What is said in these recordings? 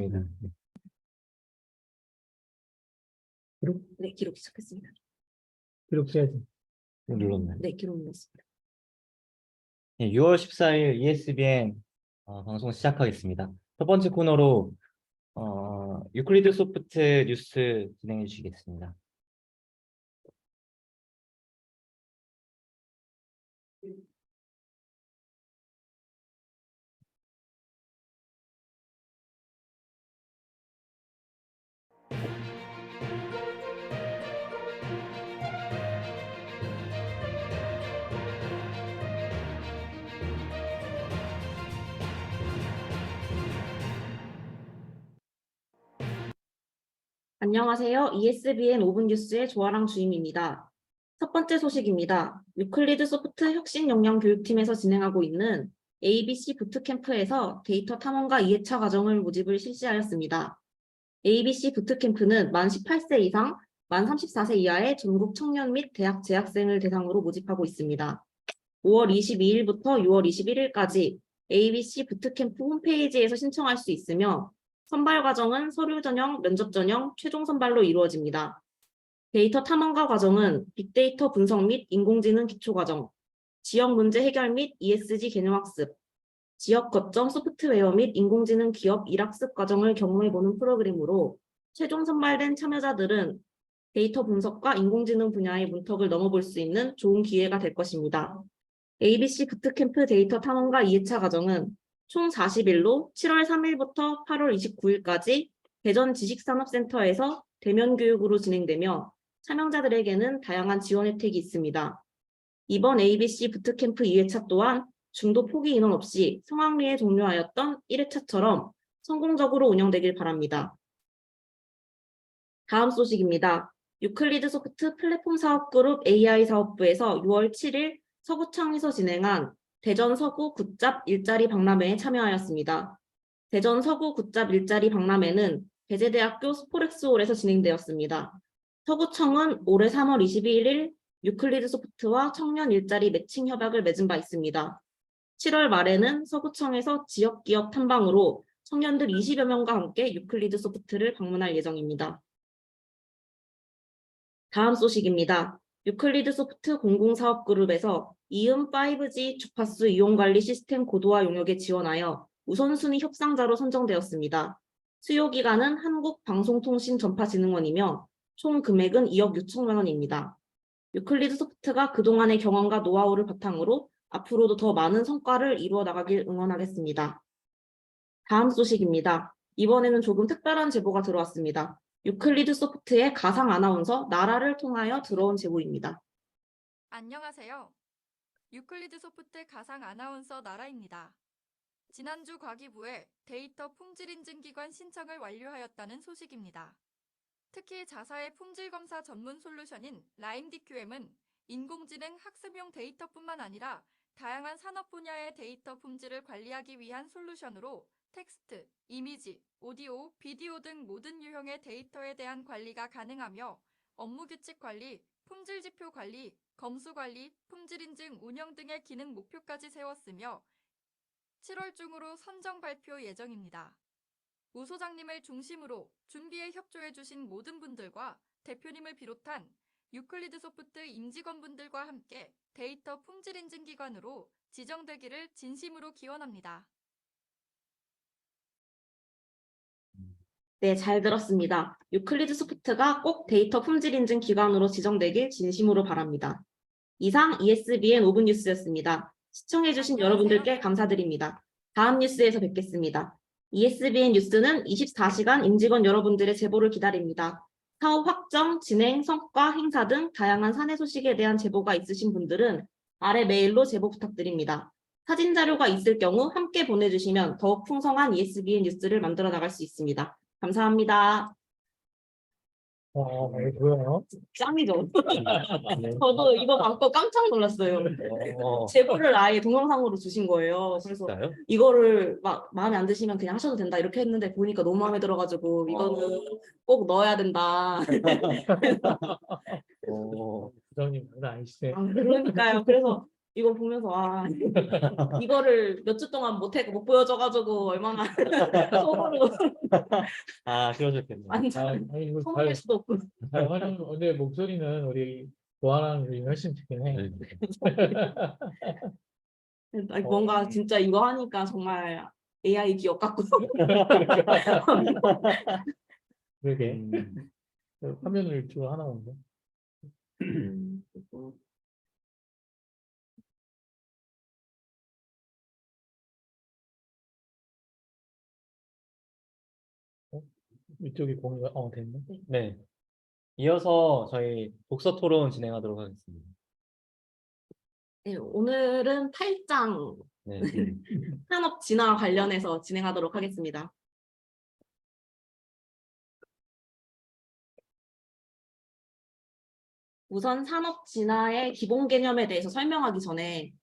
됐습니다. 기록? 네, 기록 시작했습니다. 기록해야지. 눌렀나요? 네, 기록 눌렀습니다. 네, 6월 14일 ESBN 방송 시작하겠습니다. 첫 번째 코너로 유클리드 소프트 뉴스 진행해 주시겠습니다. 안녕하세요. ESBN 5분 뉴스의 조아랑 주임입니다. 첫 번째 소식입니다. 유클리드 소프트 혁신 역량 교육팀에서 진행하고 있는 ABC 부트캠프에서 데이터 탐험가 2회차 과정을 모집을 실시하였습니다. ABC 부트캠프는 만 18세 이상, 만 34세 이하의 전국 청년 및 대학 재학생을 대상으로 모집하고 있습니다. 5월 22일부터 6월 21일까지 ABC 부트캠프 홈페이지에서 신청할 수 있으며 선발 과정은 서류 전형, 면접 전형, 최종 선발로 이루어집니다. 데이터 탐험가 과정은 빅데이터 분석 및 인공지능 기초 과정, 지역 문제 해결 및 ESG 개념 학습, 지역 거점 소프트웨어 및 인공지능 기업 일학습 과정을 경험해보는 프로그램으로 최종 선발된 참여자들은 데이터 분석과 인공지능 분야의 문턱을 넘어볼 수 있는 좋은 기회가 될 것입니다. ABC 부트캠프 데이터 탐험가 2회차 과정은 총 40일로 7월 3일부터 8월 29일까지 대전 지식산업센터에서 대면 교육으로 진행되며 참여자들에게는 다양한 지원 혜택이 있습니다. 이번 ABC 부트캠프 2회차 또한 중도 포기 인원 없이 성황리에 종료하였던 1회차처럼 성공적으로 운영되길 바랍니다. 다음 소식입니다. 유클리드 소프트 플랫폼 사업그룹 AI 사업부에서 6월 7일 서구청에서 진행한 대전 서구 굿잡 일자리 박람회에 참여하였습니다. 대전 서구 굿잡 일자리 박람회는 배재대학교 스포렉스홀에서 진행되었습니다. 서구청은 올해 3월 22일 유클리드 소프트와 청년 일자리 매칭 협약을 맺은 바 있습니다. 7월 말에는 서구청에서 지역기업 탐방으로 청년들 20여 명과 함께 유클리드 소프트를 방문할 예정입니다. 다음 소식입니다. 유클리드 소프트 공공사업그룹에서 이음 5G 주파수 이용관리 시스템 고도화 용역에 지원하여 우선순위 협상자로 선정되었습니다. 수요기관은 한국방송통신전파진흥원이며 총 금액은 2억 6천만 원입니다. 유클리드 소프트가 그동안의 경험과 노하우를 바탕으로 앞으로도 더 많은 성과를 이루어 나가길 응원하겠습니다. 다음 소식입니다. 이번에는 조금 특별한 제보가 들어왔습니다. 유클리드 소프트의 가상 아나운서 나라를 통하여 들어온 제보입니다. 안녕하세요. 유클리드 소프트 가상 아나운서 나라입니다. 지난주 과기부에 데이터 품질 인증 기관 신청을 완료하였다는 소식입니다. 특히 자사의 품질 검사 전문 솔루션인 라임DQM은 인공지능 학습용 데이터뿐만 아니라 다양한 산업 분야의 데이터 품질을 관리하기 위한 솔루션으로 텍스트, 이미지, 오디오, 비디오 등 모든 유형의 데이터에 대한 관리가 가능하며 업무 규칙 관리, 품질 지표 관리, 검수 관리, 품질 인증 운영 등의 기능 목표까지 세웠으며 7월 중으로 선정 발표 예정입니다. 우 소장님을 중심으로 준비에 협조해 주신 모든 분들과 대표님을 비롯한 유클리드 소프트 임직원분들과 함께 데이터 품질 인증 기관으로 지정되기를 진심으로 기원합니다. 네, 잘 들었습니다. 유클리드 소프트가 꼭 데이터 품질 인증 기관으로 지정되길 진심으로 바랍니다. 이상 ESBN 5분 뉴스였습니다. 시청해주신 여러분들께 감사드립니다. 다음 뉴스에서 뵙겠습니다. ESBN 뉴스는 24시간 임직원 여러분들의 제보를 기다립니다. 사업 확정, 진행, 성과, 행사 등 다양한 사내 소식에 대한 제보가 있으신 분들은 아래 메일로 제보 부탁드립니다. 사진 자료가 있을 경우 함께 보내주시면 더욱 풍성한 ESBN 뉴스를 만들어 나갈 수 있습니다. 감사합니다. 이거 뭐야? 짱이죠? 저도 이거 받고 깜짝 놀랐어요. 제보를 아예 동영상으로 주신 거예요. 그래서 진짜요? 이거를 막 마음에 안 드시면 그냥 하셔도 된다 이렇게 했는데 보니까 너무 마음에 들어가지고 이거는 꼭 넣어야 된다. 부장님 장난 아니시네. 그러니까요. 그래서 이거 보면서 아 이거를 몇 주 동안 못 보여줘가지고 얼마나 속으로 아, 그러셨겠네요. 완전 아니, 이거 소문낼 수도 없고 잘 활용, 근데 목소리는 우리 보아랑 우리 훨씬 좋긴 해. 네. 아니, 뭔가 진짜 이거 하니까 정말 AI 기억 같고 그러게. 음, 화면을 주로 하나 온다. 그리고 이쪽이 공유가, 됐네. 네. 이어서 저희 독서 토론 진행하도록 하겠습니다. 네, 오늘은 8장 네. 산업 진화 관련해서 진행하도록 하겠습니다. 우선 산업 진화의 기본 개념에 대해서 설명하기 전에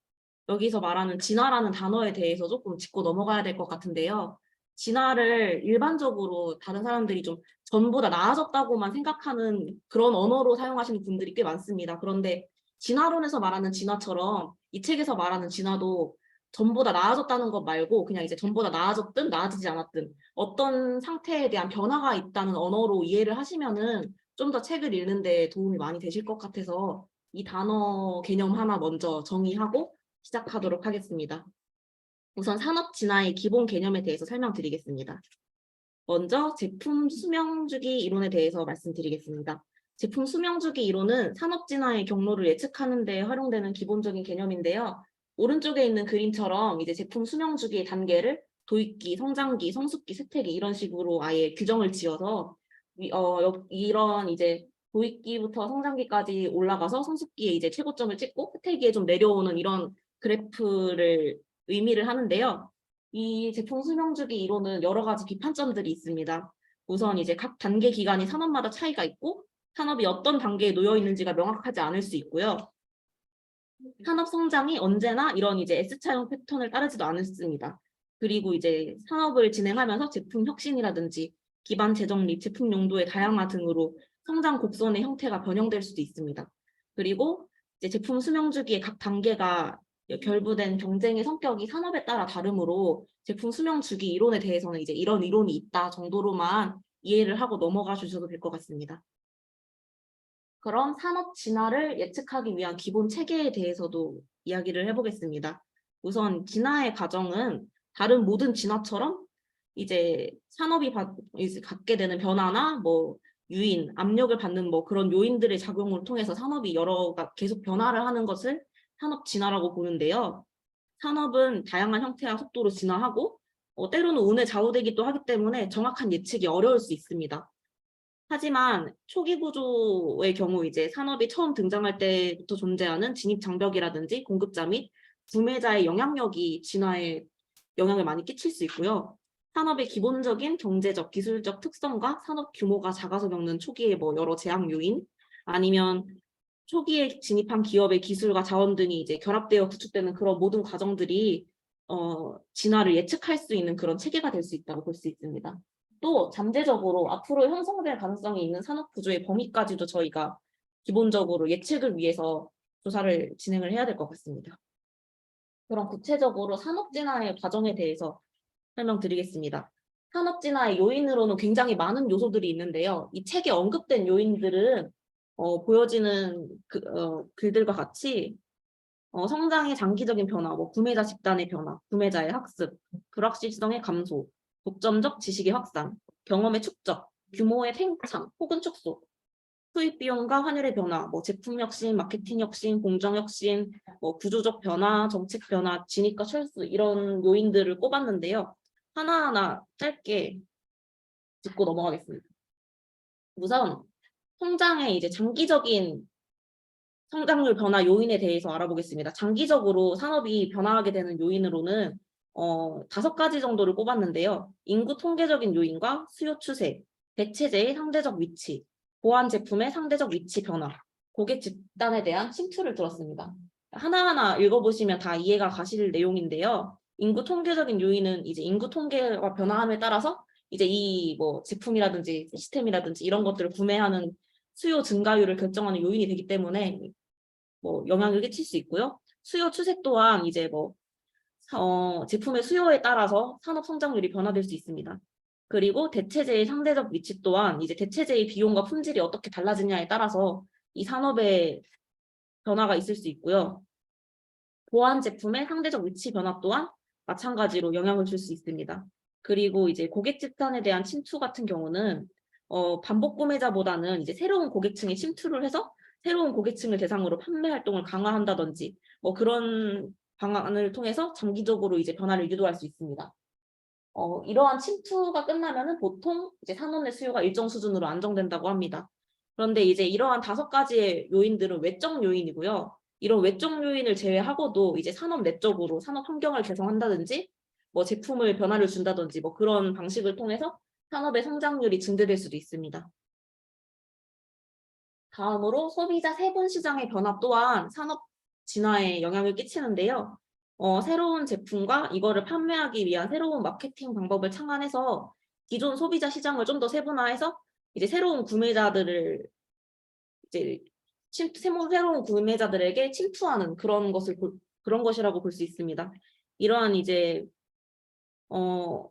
여기서 말하는 진화라는 단어에 대해서 조금 짚고 넘어가야 될 것 같은데요. 진화를 일반적으로 다른 사람들이 좀 전보다 나아졌다고만 생각하는 그런 언어로 사용하시는 분들이 꽤 많습니다. 그런데 진화론에서 말하는 진화처럼 이 책에서 말하는 진화도 전보다 나아졌다는 것 말고 그냥 이제 전보다 나아졌든 나아지지 않았든 어떤 상태에 대한 변화가 있다는 언어로 이해를 하시면은 좀 더 책을 읽는 데 도움이 많이 되실 것 같아서 이 단어 개념 하나 먼저 정의하고 시작하도록 하겠습니다. 우선 산업 진화의 기본 개념에 대해서 설명드리겠습니다. 먼저 제품 수명주기 이론에 대해서 말씀드리겠습니다. 제품 수명주기 이론은 산업 진화의 경로를 예측하는 데 활용되는 기본적인 개념인데요. 오른쪽에 있는 그림처럼 이제 제품 수명주기의 단계를 도입기, 성장기, 성숙기, 쇠퇴기 이런 식으로 아예 규정을 지어서 이런 이제 도입기부터 성장기까지 올라가서 성숙기에 이제 최고점을 찍고 쇠퇴기에 좀 내려오는 이런 그래프를 의미를 하는데요. 이 제품 수명주기 이론은 여러 가지 비판점들이 있습니다. 우선 이제 각 단계 기간이 산업마다 차이가 있고 산업이 어떤 단계에 놓여 있는지가 명확하지 않을 수 있고요. 산업 성장이 언제나 이런 이제 S차형 패턴을 따르지도 않습니다. 그리고 이제 산업을 진행하면서 제품 혁신이라든지 기반 재정립, 제품 용도의 다양화 등으로 성장 곡선의 형태가 변형될 수도 있습니다. 그리고 이제 제품 수명 주기의 각 단계가 결부된 경쟁의 성격이 산업에 따라 다르므로 제품 수명 주기 이론에 대해서는 이제 이런 이론이 있다 정도로만 이해를 하고 넘어가 주셔도 될 것 같습니다. 그럼 산업 진화를 예측하기 위한 기본 체계에 대해서도 이야기를 해보겠습니다. 우선 진화의 과정은 다른 모든 진화처럼 이제 산업이 이제 갖게 되는 변화나 뭐 유인, 압력을 받는 뭐 그런 요인들의 작용을 통해서 산업이 계속 변화를 하는 것을 산업 진화라고 보는데요. 산업은 다양한 형태와 속도로 진화하고 때로는 운에 좌우되기도 하기 때문에 정확한 예측이 어려울 수 있습니다. 하지만 초기 구조의 경우 이제 산업이 처음 등장할 때부터 존재하는 진입 장벽이라든지 공급자 및 구매자의 영향력이 진화에 영향을 많이 끼칠 수 있고요. 산업의 기본적인 경제적, 기술적 특성과 산업 규모가 작아서 겪는 초기의 뭐 여러 제약 요인, 아니면 초기에 진입한 기업의 기술과 자원 등이 이제 결합되어 구축되는 그런 모든 과정들이 진화를 예측할 수 있는 그런 체계가 될 수 있다고 볼 수 있습니다. 또 잠재적으로 앞으로 형성될 가능성이 있는 산업 구조의 범위까지도 저희가 기본적으로 예측을 위해서 조사를 진행을 해야 될 것 같습니다. 그럼 구체적으로 산업 진화의 과정에 대해서 설명드리겠습니다. 산업 진화의 요인으로는 굉장히 많은 요소들이 있는데요. 이 책에 언급된 요인들은 보여지는 글들과 같이 성장의 장기적인 변화, 뭐 구매자 집단의 변화, 구매자의 학습, 불확실성의 감소, 독점적 지식의 확산, 경험의 축적, 규모의 팽창 혹은 축소, 수입 비용과 환율의 변화, 뭐 제품 혁신, 마케팅 혁신, 공정 혁신, 뭐 구조적 변화, 정책 변화, 진입과 철수 이런 요인들을 꼽았는데요. 하나하나 짧게 짚고 넘어가겠습니다. 우선 성장의 이제 장기적인 성장률 변화 요인에 대해서 알아보겠습니다. 장기적으로 산업이 변화하게 되는 요인으로는 5가지 정도를 꼽았는데요. 인구 통계적인 요인과 수요 추세, 대체재의 상대적 위치, 보안 제품의 상대적 위치 변화, 고객 집단에 대한 침투를 들었습니다. 하나하나 읽어보시면 다 이해가 가실 내용인데요. 인구 통계적인 요인은 이제 인구 통계가 변화함에 따라서 이제 이 뭐 제품이라든지 시스템이라든지 이런 것들을 구매하는 수요 증가율을 결정하는 요인이 되기 때문에 뭐 영향을 끼칠 수 있고요. 수요 추세 또한 이제 뭐 제품의 수요에 따라서 산업 성장률이 변화될 수 있습니다. 그리고 대체재의 상대적 위치 또한 이제 대체재의 비용과 품질이 어떻게 달라지냐에 따라서 이 산업의 변화가 있을 수 있고요. 보안 제품의 상대적 위치 변화 또한 마찬가지로 영향을 줄 수 있습니다. 그리고 이제 고객 집단에 대한 침투 같은 경우는 반복 구매자보다는 이제 새로운 고객층에 침투를 해서 새로운 고객층을 대상으로 판매 활동을 강화한다든지 뭐 그런 방안을 통해서 장기적으로 이제 변화를 유도할 수 있습니다. 이러한 침투가 끝나면은 보통 이제 산업 내 수요가 일정 수준으로 안정된다고 합니다. 그런데 이제 이러한 5가지의 요인들은 외적 요인이고요. 이런 외적 요인을 제외하고도 이제 산업 내적으로 산업 환경을 개선한다든지 뭐 제품을 변화를 준다든지 뭐 그런 방식을 통해서 산업의 성장률이 증대될 수도 있습니다. 다음으로 소비자 세분 시장의 변화 또한 산업 진화에 영향을 끼치는데요. 새로운 제품과 이거를 판매하기 위한 새로운 마케팅 방법을 창안해서 기존 소비자 시장을 좀 더 세분화해서 이제 새로운 구매자들을 이제 새로운 구매자들에게 침투하는 그런 것이라고 볼 수 있습니다. 이러한 이제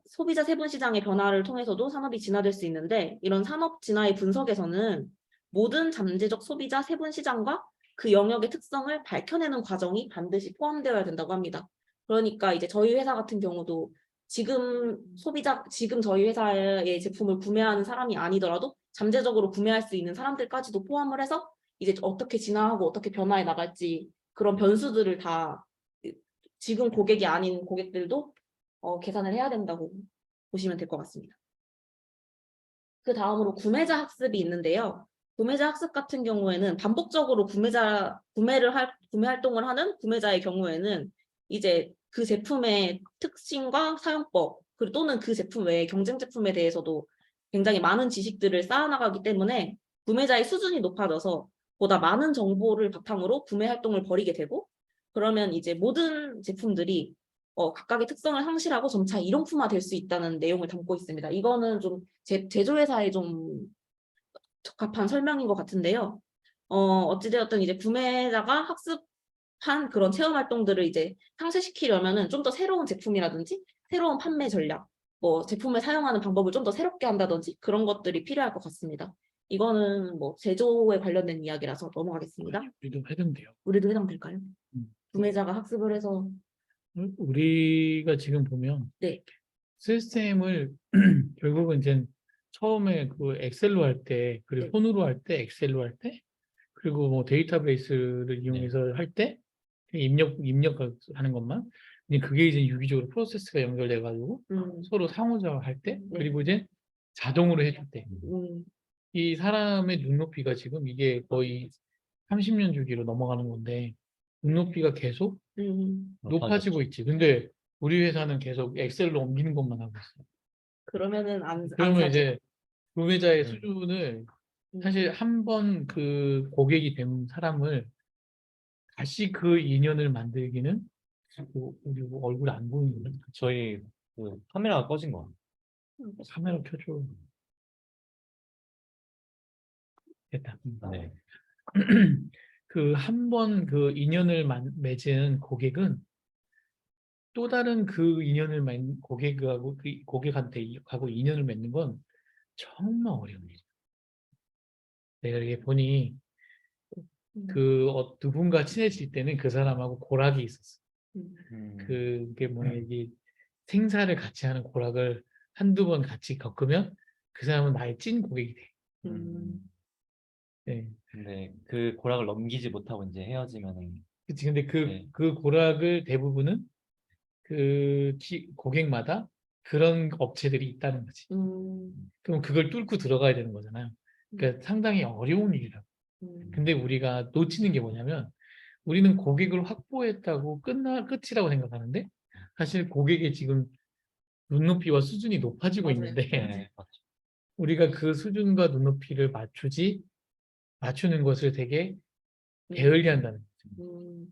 소비자 세분 시장의 변화를 통해서도 산업이 진화될 수 있는데 이런 산업 진화의 분석에서는 모든 잠재적 소비자 세분 시장과 그 영역의 특성을 밝혀내는 과정이 반드시 포함되어야 된다고 합니다. 그러니까 이제 저희 회사 같은 경우도 지금 저희 회사의 제품을 구매하는 사람이 아니더라도 잠재적으로 구매할 수 있는 사람들까지도 포함을 해서 이제 어떻게 진화하고 어떻게 변화해 나갈지 그런 변수들을 다 지금 고객이 아닌 고객들도 계산을 해야 된다고 보시면 될 것 같습니다. 그 다음으로 구매자 학습이 있는데요. 구매자 학습 같은 경우에는 반복적으로 구매 활동을 하는 구매자의 경우에는 이제 그 제품의 특징과 사용법 그리고 또는 그 제품 외에 경쟁 제품에 대해서도 굉장히 많은 지식들을 쌓아나가기 때문에 구매자의 수준이 높아져서 보다 많은 정보를 바탕으로 구매 활동을 벌이게 되고 그러면 이제 모든 제품들이 각각의 특성을 상실하고 점차 일용품화 될 수 있다는 내용을 담고 있습니다. 이거는 좀 제조회사에 좀 적합한 설명인 것 같은데요. 어찌되었든 이제 구매자가 학습한 그런 체험 활동들을 이제 상쇄시키려면은 좀 더 새로운 제품이라든지 새로운 판매 전략, 뭐 제품을 사용하는 방법을 좀 더 새롭게 한다든지 그런 것들이 필요할 것 같습니다. 이거는 뭐 제조에 관련된 이야기라서 넘어가겠습니다. 우리도 해당돼요. 우리도 해당될까요? 음. 구매자가 학습을 해서 우리가 지금 보면 네. 시스템을 결국은 이제 처음에 그 엑셀로 할 때 그리고 네. 손으로 할 때 엑셀로 할 때 그리고 뭐 데이터베이스를 이용해서 할 때 입력하는 것만 근데 그게 이제 유기적으로 프로세스가 연결돼 가지고 서로 상호작용할 때 네. 그리고 이제 자동으로 해줄 때 이 음, 사람의 눈높이가 지금 이게 거의 30년 주기로 넘어가는 건데 눈높이가 계속 높아지고 있지. 근데 우리 회사는 계속 엑셀로 옮기는 것만 하고 있어. 그러면은 안 그러면 사죠. 이제 구매자의 수준을 음. 사실 한 번 그 고객이 된 사람을 다시 그 인연을 만들기는 우리 얼굴 안 보이는 거야. 저희 그 카메라가 꺼진 거. 카메라 켜줘. 됐다. 네. 그 한 번 그 인연을 맺은 고객은 또 다른 그 인연을 맺는 고객하고 그 고객한테 하고 인연을 맺는 건 정말 어려운 일이야. 내가 이렇게 보니 그 누군가 친해질 때는 그 사람하고 고락이 있었어. 그게 뭐냐 이게 생사를 같이 하는 고락을 한두 번 같이 겪으면 그 사람은 나의 찐 고객이 돼. 네. 근데 그 고락을 넘기지 못하고 이제 헤어지면은 그치. 근데 네. 그 고락을 대부분은 그 고객마다 그런 업체들이 있다는 거지. 그럼 그걸 뚫고 들어가야 되는 거잖아요. 그러니까 상당히 어려운 일이라고. 근데 우리가 놓치는 게 뭐냐면 우리는 고객을 확보했다고 끝이라고 생각하는데 사실 고객의 지금 눈높이와 수준이 높아지고 맞아요. 있는데 네, 맞죠. 우리가 그 수준과 눈높이를 맞추는 것을 되게 게을리한다는 거죠.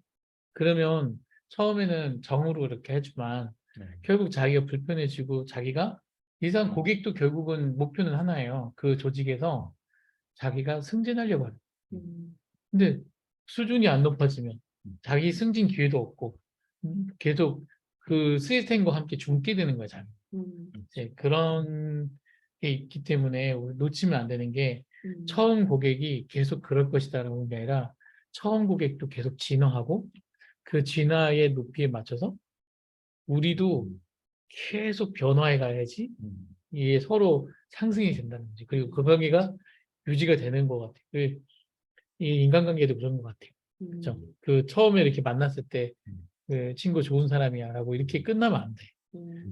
그러면 처음에는 정으로 이렇게 해주만 네. 결국 자기가 불편해지고 자기가 이상 고객도 결국은 목표는 하나예요. 그 조직에서 자기가 승진하려고 하는. 근데 수준이 안 높아지면 자기 승진 기회도 없고 계속 그 시스템과 함께 죽게 되는 거야, 자기. 이제 그런 게 있기 때문에 우리 놓치면 안 되는 게 처음 고객이 계속 그럴 것이다라는 게 아니라 처음 고객도 계속 진화하고 그 진화의 높이에 맞춰서 우리도 계속 변화해 가야지 이게 서로 상승이 된다는 거지. 그리고 그 관계가 유지가 되는 것 같아요. 이 인간관계도 그런 것 같아요. 그렇죠? 그 처음에 이렇게 만났을 때 그 친구 좋은 사람이야라고 이렇게 끝나면 안 돼.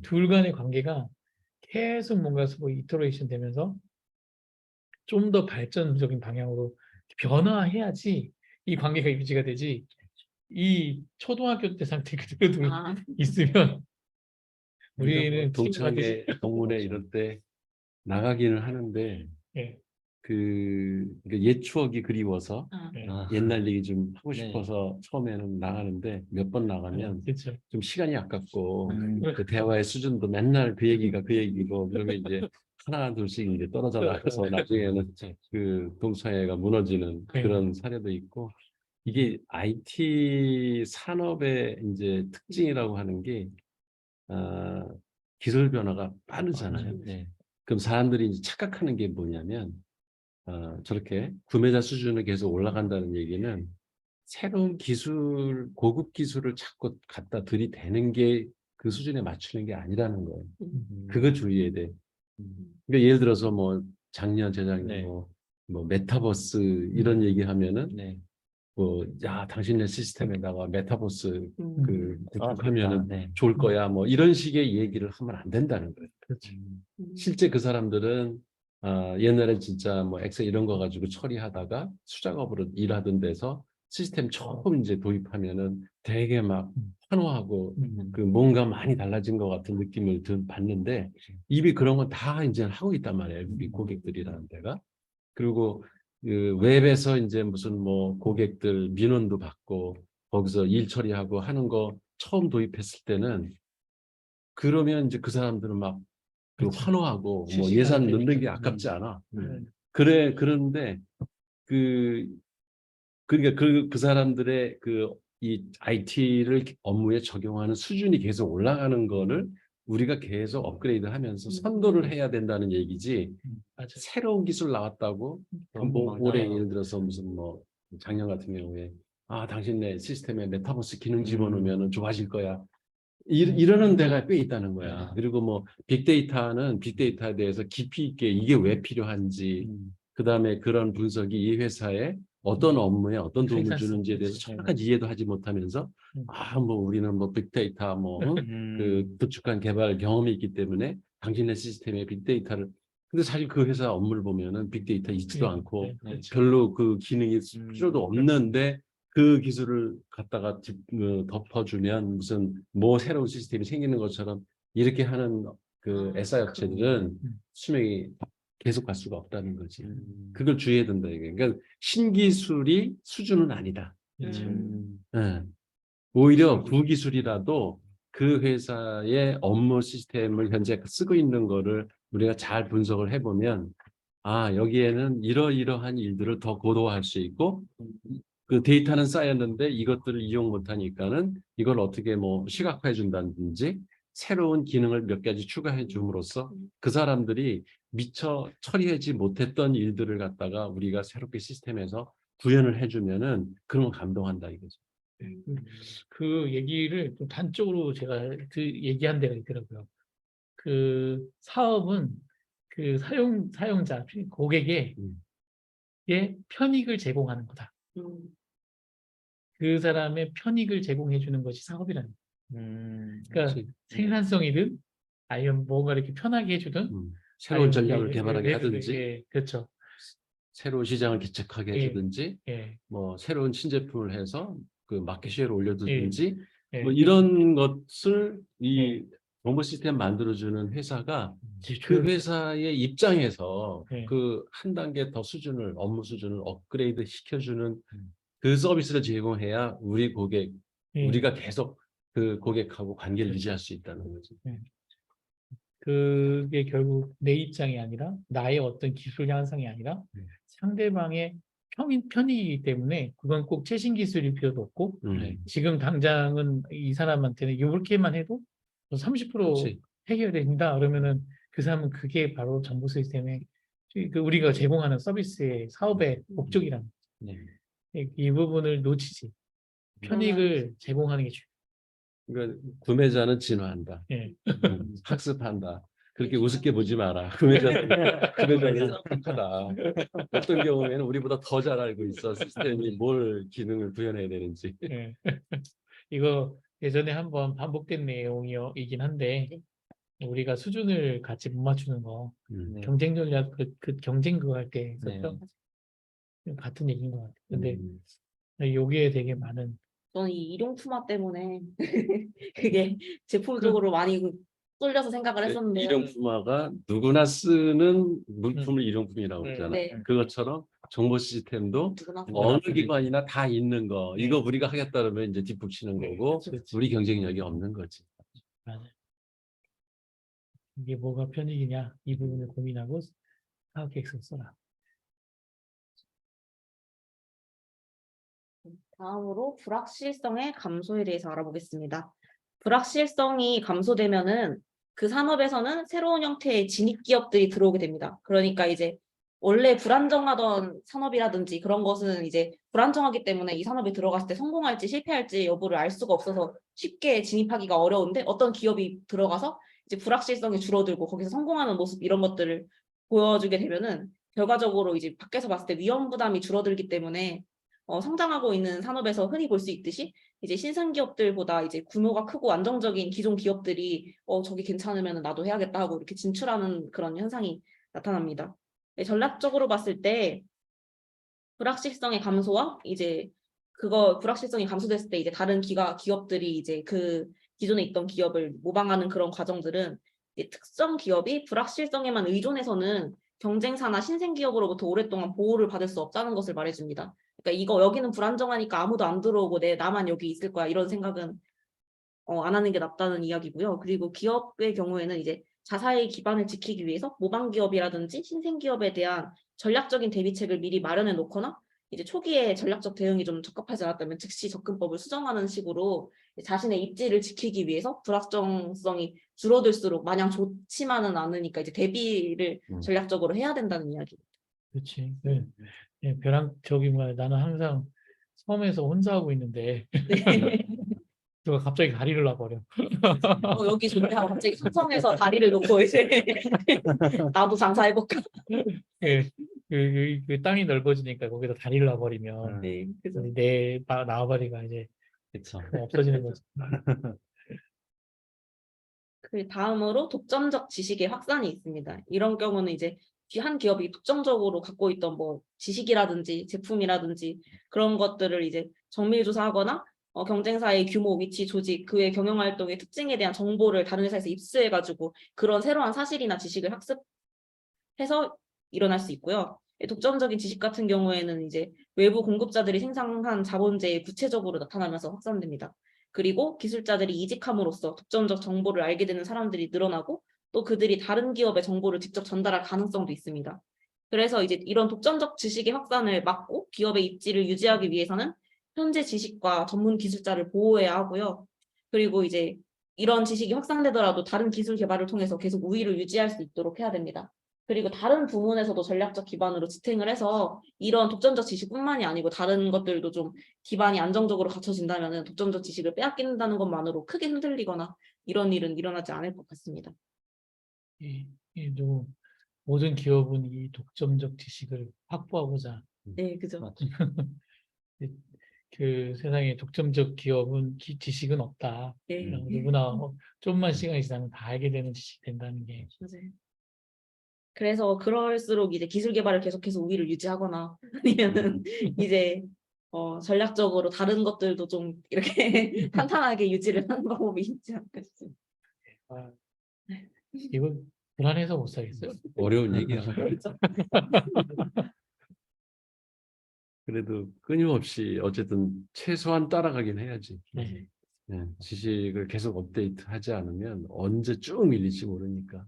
둘 간의 관계가 계속 뭔가 뭐 이터레이션 되면서 좀 더 발전적인 방향으로 변화해야지 이 관계가 유지가 되지. 이 초등학교 때 상태 그대로 아, 있으면 뭐 우리는 친구가 동창회 동문회 이럴 때 나가기는 하는데 예, 옛 추억이 그리워서 아, 예. 옛날 얘기 좀 하고 네. 싶어서 처음에는 나가는데 몇 번 나가면 그렇죠. 좀 시간이 아깝고 음. 그 대화의 수준도 맨날 그 얘기가 그 얘기고 그러면 이제 하나 둘씩 이제 떨어져 나가서 나중에는 그 동창회가 무너지는 네. 그런 사례도 있고 이게 IT 산업의 이제 특징이라고 하는 게 기술 변화가 빠르잖아요. 네. 그럼 사람들이 이제 착각하는 게 뭐냐면 저렇게 구매자 수준을 계속 올라간다는 얘기는 새로운 기술, 고급 기술을 자꾸 갖다 들이대는 게 그 수준에 맞추는 게 아니라는 거예요. 그거 주의해야 돼. 그러니까 예를 들어서 뭐 작년, 재작년 네. 뭐 메타버스 이런 얘기하면은 네. 야, 당신네 시스템에다가 메타버스 그 아, 구축하면은 좋다. 네. 좋을 거야. 뭐 이런 식의 얘기를 하면 안 된다는 거예요. 그렇죠. 실제 그 사람들은 옛날에 진짜 뭐 엑셀 이런 거 가지고 처리하다가 수작업으로 일하던 데서 시스템 처음 이제 도입하면은 되게 막 환호하고 그 뭔가 많이 달라진 것 같은 느낌을 받는데 이미 그런 건 다 이제 하고 있단 말이에요. 우리 고객들이라는 데가. 그리고 그 웹에서 이제 무슨 뭐 고객들 민원도 받고 거기서 일 처리하고 하는 거 처음 도입했을 때는 그러면 이제 그 사람들은 막 그 그렇죠. 환호하고 뭐 실시간 예산 되니까. 넣는 게 아깝지 않아. 네. 그런데 그 그러니까 그 사람들의 그 이 IT를 업무에 적용하는 수준이 계속 올라가는 거를 우리가 계속 업그레이드하면서 선도를 해야 된다는 얘기지. 맞아요. 새로운 기술 나왔다고 너무 뭐 막 올해 나가고. 예를 들어서 무슨 뭐 작년 같은 경우에 당신네 시스템에 메타버스 기능 집어넣으면 좋아질 거야. 이러는 데가 꽤 있다는 거야. 그리고 뭐 빅데이터는 빅데이터에 대해서 깊이 있게 이게 왜 필요한지, 그다음에 그런 분석이 이 회사에 어떤 업무에 어떤 도움을 생산성. 주는지에 대해서 정확한 이해도 하지 못하면서 뭐 우리는 뭐 빅데이터 그 구축한 개발 경험이 있기 때문에 당신의 시스템에 빅데이터를 근데 사실 그 회사 업무를 보면은 빅데이터 있지도 네, 않고 네, 그렇죠. 별로 그 기능이 필요도 없는데 그 기술을 갖다가 덮어주면 무슨 뭐 새로운 시스템이 생기는 것처럼 이렇게 하는 그 SI 업체들은 수명이 계속 갈 수가 없다는 거지. 그걸 주의해야 된다. 이게. 그러니까 신기술이 수준은 아니다. 그렇죠. 예. 오히려 구기술이라도 그 회사의 업무 시스템을 현재 쓰고 있는 거를 우리가 잘 분석을 해보면 여기에는 이러이러한 일들을 더 고도화할 수 있고 그 데이터는 쌓였는데 이것들을 이용 못하니까는 이걸 어떻게 뭐 시각화해 준다든지 새로운 기능을 몇 가지 추가해 줌으로써 그 사람들이 미처 처리하지 못했던 일들을 갖다가 우리가 새롭게 시스템에서 구현을 해주면은 그런 거 감동한다 이거죠. 그 얘기를 좀 단적으로 제가 그 얘기한 데가 있더라고요. 그 사업은 그 사용자, 고객의 편익을 제공하는 거다. 그 사람의 편익을 제공해 주는 것이 사업이라는 거예요. 그러니까 그렇지. 생산성이든 아니면 뭔가 이렇게 편하게 해주든 새로운 아니면 전략을 개발하게 하든지 예, 그렇죠. 새로운 시장을 개척하게 해주든지 예, 뭐 새로운 신제품을 해서 그 마켓쉐어를 올려두든지 예, 뭐 이런 것을 이 예. 정보 시스템 만들어주는 회사가 그 조용히 회사의 입장에서 예. 그 한 단계 더 수준을 업무 수준을 업그레이드 시켜주는 그 서비스를 제공해야 우리 고객 예. 우리가 계속 그 고객하고 관계를 그렇죠. 유지할 수 있다는 거지. 그게 결국 내 입장이 아니라 나의 어떤 기술 향상이 아니라 상대방의 편이기 때문에 그건 꼭 최신 기술일 필요도 없고 지금 당장은 이 사람한테는 이렇게만 해도 30% 그렇지. 해결된다 그러면은 그 사람은 그게 바로 정보 시스템의 그 우리가 제공하는 서비스의 사업의 목적이란 네. 이 부분을 놓치지 편익을 제공하는 게 중요해요. 그러니까 구매자는 진화한다. 예. 학습한다. 그렇게 우습게 보지 마라. 구매자는 착하다. 어떤 경우에는 우리보다 더 잘 알고 있어. 시스템이 뭘 기능을 구현해야 되는지. 예. 이거 예전에 한번 반복된 내용이긴 한데 우리가 수준을 같이 못 맞추는 거 네. 경쟁 전략 그 경쟁 그거 할 때 네. 썼죠. 같은 얘기인 것 같아요. 근데 음. 여기에 되게 많은 저는 이 일용품화 때문에 그게 제품적으로 많이 쏠려서 생각을 했었는데요. 일용품화가 누구나 쓰는 물품을 일용품이라고 네. 그러잖아. 네. 그것처럼 정보 시스템도 누구나 어느 기관이나 다 있는 거. 네. 이거 우리가 하겠다 그러면 이제 뒷북치는 거고 그렇지. 우리 경쟁력이 없는 거지. 맞아요. 이게 뭐가 편익이냐 이 부분을 고민하고 사업 계획서 써라. 다음으로 불확실성의 감소에 대해서 알아보겠습니다. 불확실성이 감소되면은 그 산업에서는 새로운 형태의 진입 기업들이 들어오게 됩니다. 그러니까 이제 원래 불안정하던 산업이라든지 그런 것은 이제 불안정하기 때문에 이 산업에 들어갔을 때 성공할지 실패할지 여부를 알 수가 없어서 쉽게 진입하기가 어려운데 어떤 기업이 들어가서 이제 불확실성이 줄어들고 거기서 성공하는 모습 이런 것들을 보여주게 되면은 결과적으로 이제 밖에서 봤을 때 위험 부담이 줄어들기 때문에 성장하고 있는 산업에서 흔히 볼 수 있듯이 이제 신생 기업들보다 이제 규모가 크고 안정적인 기존 기업들이 저기 괜찮으면 나도 해야겠다 하고 이렇게 진출하는 그런 현상이 나타납니다. 네, 전략적으로 봤을 때 불확실성의 감소와 이제 불확실성이 감소됐을 때 이제 다른 기업들이 이제 그 기존에 있던 기업을 모방하는 그런 과정들은 이제 특정 기업이 불확실성에만 의존해서는 경쟁사나 신생 기업으로부터 오랫동안 보호를 받을 수 없다는 것을 말해줍니다. 그러니까 여기는 불안정하니까 아무도 안 들어오고 나만 여기 있을 거야 이런 생각은 안 하는 게 낫다는 이야기고요. 그리고 기업의 경우에는 이제 자사의 기반을 지키기 위해서 모방 기업이라든지 신생 기업에 대한 전략적인 대비책을 미리 마련해 놓거나 이제 초기에 전략적 대응이 좀 적합하지 않았다면 즉시 접근법을 수정하는 식으로 자신의 입지를 지키기 위해서 불확정성이 줄어들수록 마냥 좋지만은 않으니까 이제 대비를 전략적으로 해야 된다는 이야기입니다. 그렇지. 네. 네, 저기 뭐야 나는 항상 섬에서 혼자 하고 있는데 네. 누가 갑자기 다리를 놔버려. 여기 좋네 하고 갑자기 삼성에서 다리를 놓고 이제 나도 장사해볼까. 예, 그 땅이 넓어지니까 거기다 다리를 놔버리면 네, 그죠. 내 나와바리가 이제 그쵸. 없어지는 거죠. 그 다음으로 독점적 지식의 확산이 있습니다. 이런 경우는 이제 한 기업이 독점적으로 갖고 있던 뭐 지식이라든지 제품이라든지 그런 것들을 이제 정밀 조사하거나 경쟁사의 규모, 위치, 조직, 그의 경영 활동의 특징에 대한 정보를 다른 회사에서 입수해가지고 그런 새로운 사실이나 지식을 학습해서 일어날 수 있고요. 독점적인 지식 같은 경우에는 이제 외부 공급자들이 생산한 자본재에 구체적으로 나타나면서 확산됩니다. 그리고 기술자들이 이직함으로써 독점적 정보를 알게 되는 사람들이 늘어나고 또 그들이 다른 기업의 정보를 직접 전달할 가능성도 있습니다. 그래서 이제 이런 독점적 지식의 확산을 막고 기업의 입지를 유지하기 위해서는 현재 지식과 전문 기술자를 보호해야 하고요. 그리고 이제 이런 지식이 확산되더라도 다른 기술 개발을 통해서 계속 우위를 유지할 수 있도록 해야 됩니다. 그리고 다른 부문에서도 전략적 기반으로 지탱을 해서 이런 독점적 지식뿐만이 아니고 다른 것들도 좀 기반이 안정적으로 갖춰진다면 독점적 지식을 빼앗긴다는 것만으로 크게 흔들리거나 이런 일은 일어나지 않을 것 같습니다. 모든 기업은 이 독점적 지식을 확보하고자 네, 그죠. 그 세상에 독점적 기업은 지식은 없다. 네. 누구나 좀만 시간이 지나면 다 알게 되는 지식이 된다는 게. 맞아요. 그래서 그럴수록 이제 기술 개발을 계속해서 우위를 유지하거나 아니면은 이제 전략적으로 다른 것들도 좀 이렇게 탄탄하게 유지를 하는 방법이 있지 않을까 싶습니다. 이거 불안해서 못 살겠어요. 어려운 얘기야. 그렇죠? 그래도 끊임없이 어쨌든 최소한 따라가긴 해야지. 네. 네, 지식을 계속 업데이트하지 않으면 언제 쭉 밀릴지 모르니까.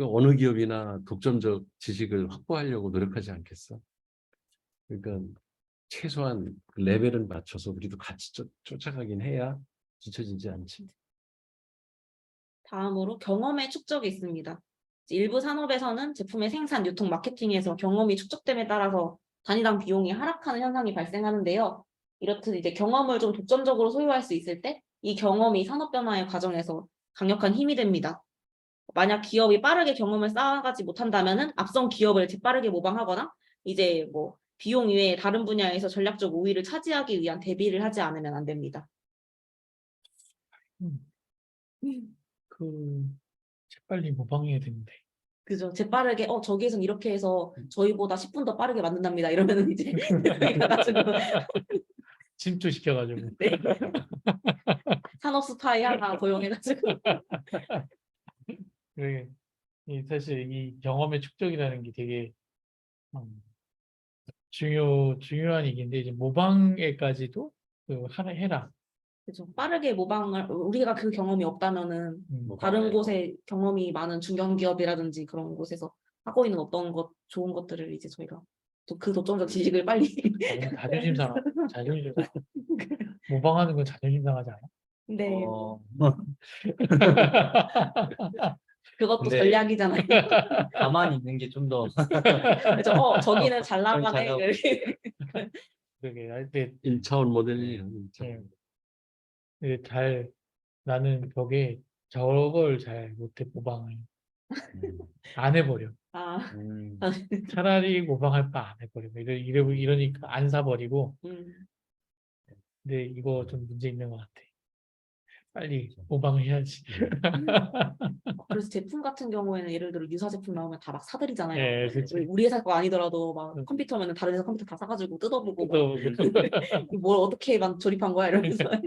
어느 기업이나 독점적 지식을 확보하려고 노력하지 않겠어? 그러니까 최소한 그 레벨은 맞춰서 우리도 같이 쫓아가긴 해야 뒤처지지 않지. 다음으로 경험의 축적이 있습니다. 일부 산업에서는 제품의 생산, 유통, 마케팅에서 경험이 축적됨에 따라서 단위당 비용이 하락하는 현상이 발생하는데요. 이렇듯 이제 경험을 좀 독점적으로 소유할 수 있을 때 이 경험이 산업 변화의 과정에서 강력한 힘이 됩니다. 만약 기업이 빠르게 경험을 쌓아가지 못한다면은 앞선 기업을 재빠르게 모방하거나 이제 뭐 비용 이외에 다른 분야에서 전략적 우위를 차지하기 위한 대비를 하지 않으면 안 됩니다. 음, 그 재빨리 모방해야 되는데. 그죠. 재빠르게 저기에선 이렇게 해서 저희보다 10분 더 빠르게 만든답니다. 이러면은 이제 가가지고 침투시켜가지고. 네. 산업 스파이 하나 고용해가지고 그게 사실 이 경험의 축적이라는 게 되게 음, 중요한 얘기인데 이제 모방에까지도 그 하나 해라. 그죠. 빠르게 모방을 우리가 그 경험이 없다면은 다른 곳에 경험이 많은 중견기업이라든지 그런 곳에서 하고 있는 어떤 것 좋은 것들을 이제 저희가 또 그 독점적 지식을 빨리 자존심 상하. 자존심 상하. 모방하는 건 자존심 상하지 않아? 네 어, 그것도 근데- 전략이잖아요. 가만히 있는 게 좀 더 그래서 저기는 잘 나가네. 나가고. 이렇게. 그러게. 근데 1차원 모델이에요. 네. 근데 나는 벽에 저걸 잘 못해 모방을 안 해버려. 아, 차라리 모방할 바 안 해버려. 이러니까 안 사버리고. 근데 이거 좀 문제 있는 것 같아. 빨리 모방해야지. 그래서 제품 같은 경우에는 예를 들어 유사 제품 나오면 다 막 사들이잖아요. 네, 그치. 우리 회사 거 아니더라도 막 응. 컴퓨터면은 다른 회사 컴퓨터 다 사가지고 뜯어보고 막 또 뭘 어떻게 조립한 거야 이러면서 맞아.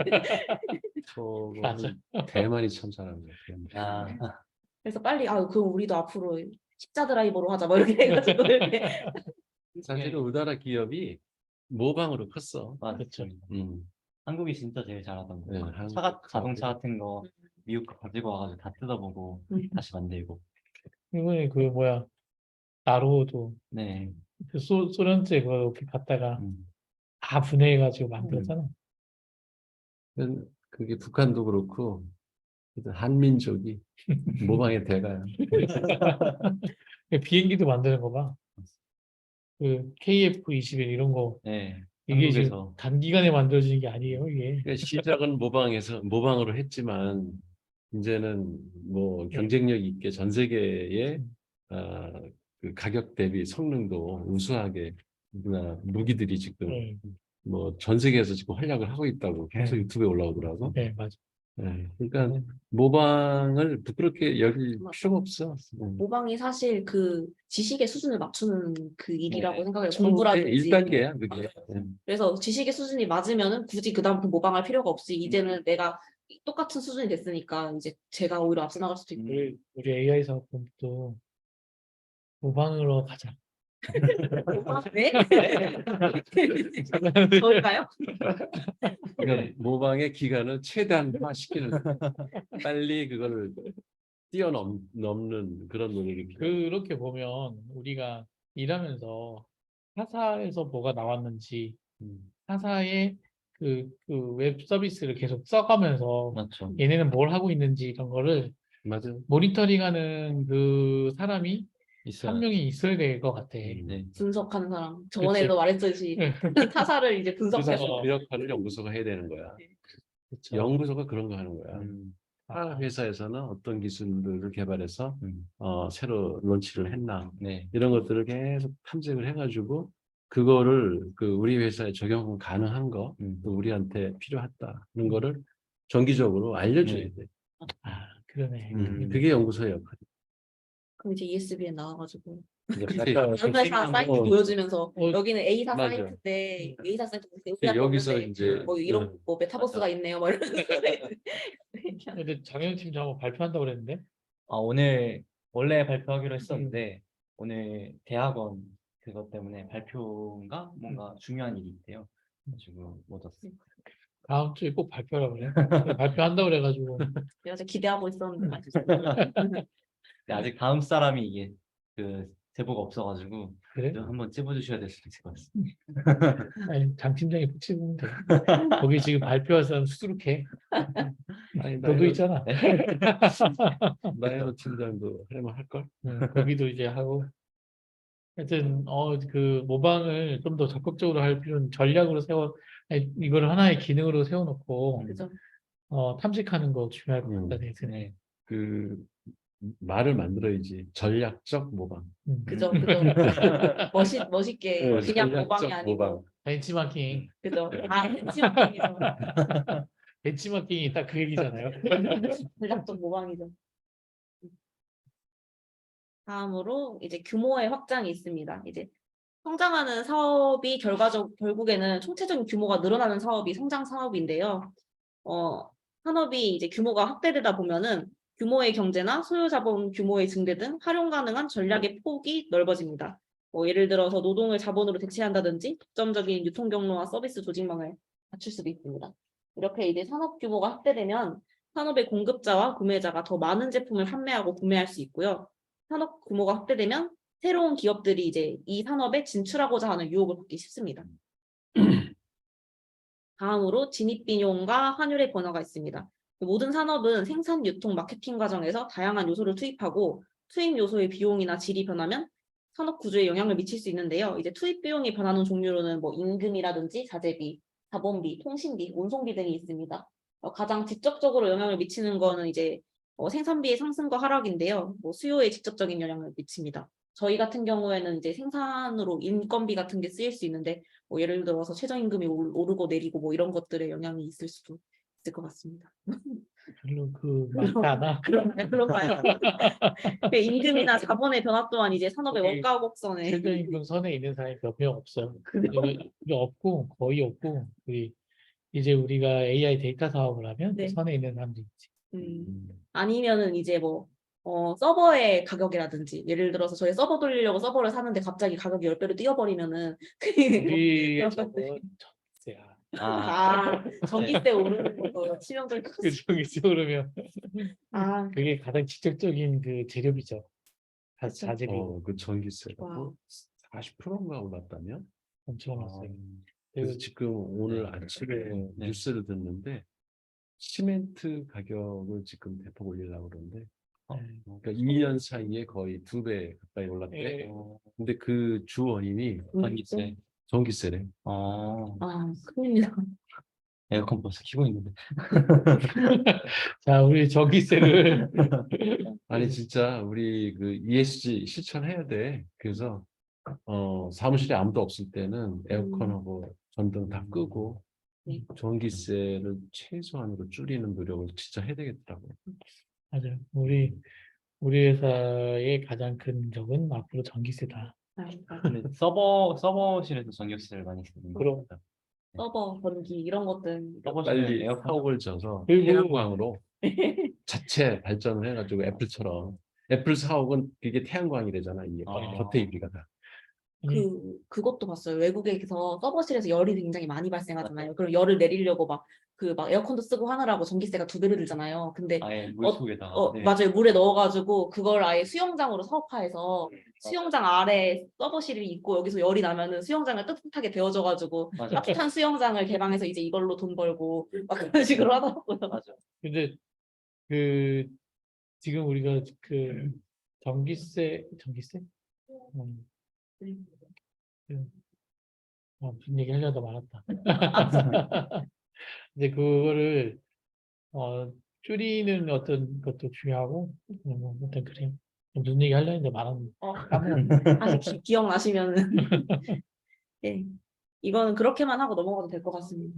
저거는 대만이 참 잘하는 것 같아요. 그래서 빨리 그럼 우리도 앞으로 십자 드라이버로 하자 뭐 이렇게 해가지고 이렇게 사실은 우리나라 기업이 모방으로 컸어. 그렇죠. 한국이 진짜 제일 잘하던 네, 거. 한국 자동차 같은 거 미국 거 가지고 와가지고 다 뜯어보고 다시 만들고. 이번에 그 뭐야 나로도 네. 그 소련제 그거 갔다가 음. 다 분해해가지고 만들었잖아. 그게 북한도 그렇고 한민족이 모방의 대가야. 비행기도 만드는 거 봐. 그 KF-21 이런 거 네. 이게 지금 한국에서 단기간에 만들어지는 게 아니에요, 이게. 그러니까 시작은 모방으로 했지만 이제는 뭐 경쟁력 있게 전 세계에 아, 그 가격 대비 성능도 우수하게 무기들이 지금 네, 뭐 전 세계에서 지금 활약을 하고 있다고 계속 네. 유튜브에 올라오더라고. 네, 맞아. 네, 그러니까 모방을 부끄럽게 여길 필요가 없어. 모방이 사실 그 지식의 수준을 맞추는 그 일이라고 네. 생각해요. 공부라든지 1단계야 그게. 그래서 지식의 수준이 맞으면은 굳이 그다음부터 모방할 필요가 없이 이제는 내가 똑같은 수준이 됐으니까 이제 제가 오히려 앞서 나갈 수도 있고 우리 AI 사업부도 모방으로 가자. 네? 저일까요? 그러니까 모방의 기간을 최대한화 시키는 빨리 그거를 뛰어넘는 그런 노력이 필요해요. 그렇게 보면 우리가 일하면서 타사에서 뭐가 나왔는지 타사의 그 웹 서비스를 계속 써가면서 맞죠. 얘네는 뭘 하고 있는지 이런 거를 맞아. 모니터링하는 그 사람이 있어요. 한 명이 있어야 될 것 같아. 네. 분석하는 사람 저번에도 말했듯이 네. 타사를 이제 분석해서 그 역할을 연구소가 해야 되는 거야. 그쵸. 연구소가 그런 거 하는 거야. 아, 회사에서는 어떤 기술들을 개발해서 음. 새로 론치를 했나 네. 이런 것들을 계속 탐색을 해가지고 그거를 그 우리 회사에 적용 가능한 거 또 우리한테 필요하다는 거를 정기적으로 알려줘야 네. 돼. 그러네. 그게 연구소의 역할이야. 그럼 이제 ESB에 나와가지고 이제 다른 회사 사이트 보여주면서 여기는 A사 맞아. 사이트인데 A사 사이트 여기서 이제 뭐 이런 뭐 메타버스가 있네요. 뭐 이러면서 근데 장현 팀장 한번 발표한다고 그랬는데 오늘 원래 발표하기로 했었는데 오늘 대학원 그것 때문에 발표인가 뭔가 중요한 일이 있대요. 그래가지고 못 왔어요. 다음 주에 꼭 발표하라고 그래. 발표한다고 그래가지고 제가 기대하고 있었는데 근데 아직 다음 사람이 이게 그 제보가 없어가지고 그래? 한번 찝어주셔야 될 수 있을 것 같습니다. 아니, 장 팀장이 붙이면 돼. 거기 지금 발표할 사람 수두룩해. 아니, 너도 있잖아. 나연호 팀장도 하려면 할걸? 거기도 이제 하고. 하여튼 그 모방을 좀 더 적극적으로 할 필요는 전략으로 아니, 이걸 하나의 기능으로 세워놓고 그죠? 탐색하는 거 중요할 것 같다 내 생각에. 네. 그 말을 만들어야지. 전략적 모방. 그죠? 멋있게 그냥 전략적 모방이 아니고 모방. 벤치마킹. 그죠? 벤치마킹이죠. 벤치마킹이 딱 그 얘기잖아요. 전략적 모방이죠. 다음으로 이제 규모의 확장이 있습니다. 이제 성장하는 사업이 결국에는 총체적인 규모가 늘어나는 사업이 성장 사업인데요. 산업이 이제 규모가 확대되다 보면은 규모의 경제나 소요자본 규모의 증대 등 활용 가능한 전략의 폭이 넓어집니다. 예를 들어서 노동을 자본으로 대체한다든지 독점적인 유통 경로와 서비스 조직망을 갖출 수도 있습니다. 이렇게 이제 산업 규모가 확대되면 산업의 공급자와 구매자가 더 많은 제품을 판매하고 구매할 수 있고요. 산업 규모가 확대되면 새로운 기업들이 이제 이 산업에 진출하고자 하는 유혹을 받기 쉽습니다. 다음으로 진입 비용과 환율의 변화가 있습니다. 모든 산업은 생산, 유통, 마케팅 과정에서 다양한 요소를 투입하고 투입 요소의 비용이나 질이 변하면 산업 구조에 영향을 미칠 수 있는데요. 이제 투입 비용이 변하는 종류로는 임금이라든지 자재비, 자본비, 통신비, 운송비 등이 있습니다. 가장 직접적으로 영향을 미치는 거는 이제 생산비의 상승과 하락인데요. 수요에 직접적인 영향을 미칩니다. 저희 같은 경우에는 이제 생산으로 인건비 같은 게 쓰일 수 있는데 예를 들어서 최저임금이 오르고 내리고 이런 것들에 영향이 있을 수도 있을 것 같습니다. 별로 많지 않아. 그런가요? 임금이나 자본의 변화 또한 이제 산업의 원가 곡선에 최저임금 선에 있는 사람이 몇 명 없어요. 이거 없고 거의 없고 이제 우리가 AI 데이터 사업을 하면 네. 선에 있는 사람도 있지. 아니면은 이제 서버의 가격이라든지 예를 들어서 저희 서버 돌리려고 서버를 사는데 갑자기 가격이 10배로 뛰어버리면은 우리 그런 저거 전기세야. 전기세 오르는 거 치명적인 거. 그 전기세 오르면 아, 그게 가장 직접적인 그 재료비죠. 그쵸. 자재비 그 전기세가 와우. 40%인가 올랐다며? 엄청 올랐어요. 그래서 지금 오늘 네. 아침에 네. 뉴스를 듣는데 시멘트 가격을 지금 대폭 올리려고 그러는데 그러니까 2년 사이에 거의 2배 가까이 올랐대. 네. 근데 그 주 원인이 전기세. 전기세래. 큰일이다. 에어컨 벌써 켜고 있는데. 자, 우리 전기세를 아니 진짜 우리 그 ESG 실천해야 돼. 그래서 사무실에 아무도 없을 때는 에어컨하고 전등 다 끄고 네. 전기세를 최소한으로 줄이는 노력을 진짜 해야 되겠더라고요. 맞아요. 우리 회사의 가장 큰 적은 앞으로 전기세다. 근데 서버실에서 전기세를 많이 쓰는 그럼. 서버, 전기 이런 것들. 빨리 에어컨. 사옥을 져서 그리고- 태양광으로 자체 발전을 해가지고 애플처럼 애플 사옥은 그게 태양광이래잖아. 이게 겉에 유리가 다. 그것도 봤어요. 외국에서 서버실에서 열이 굉장히 많이 발생하잖아요. 그럼 열을 내리려고 막 에어컨도 쓰고 하느라고 전기세가 2배로 들잖아요. 근데 아예 물 속에다가. 네. 맞아요. 물에 넣어가지고 그걸 아예 수영장으로 사업화해서 수영장 아래 서버실이 있고 여기서 열이 나면은 수영장을 따뜻하게 데워줘가지고 맞아. 따뜻한 수영장을 개방해서 이제 이걸로 돈 벌고 막 그런 식으로 하더라고요. 맞아. 근데 지금 우리가 전기세? 무슨 얘기 하려다 말았다. 근데 그거를 줄이는 어떤 것도 중요하고 어떤 그래 무슨 얘기 하려 했는데 말았는데 아직 기억나시면은 네. 이거는 그렇게만 하고 넘어가도 될 것 같습니다.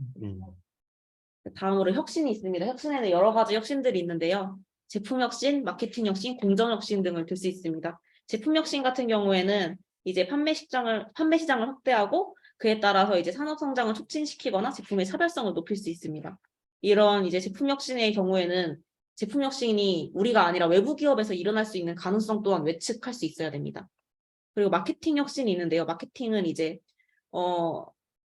다음으로 혁신이 있습니다. 혁신에는 여러 가지 혁신들이 있는데요. 제품 혁신, 마케팅 혁신, 공정 혁신 등을 들 수 있습니다. 제품 혁신 같은 경우에는 이제 판매 시장을 확대하고 그에 따라서 이제 산업 성장을 촉진시키거나 제품의 차별성을 높일 수 있습니다. 이런 이제 제품 혁신의 경우에는 제품 혁신이 우리가 아니라 외부 기업에서 일어날 수 있는 가능성 또한 외측할 수 있어야 됩니다. 그리고 마케팅 혁신이 있는데요. 마케팅은 이제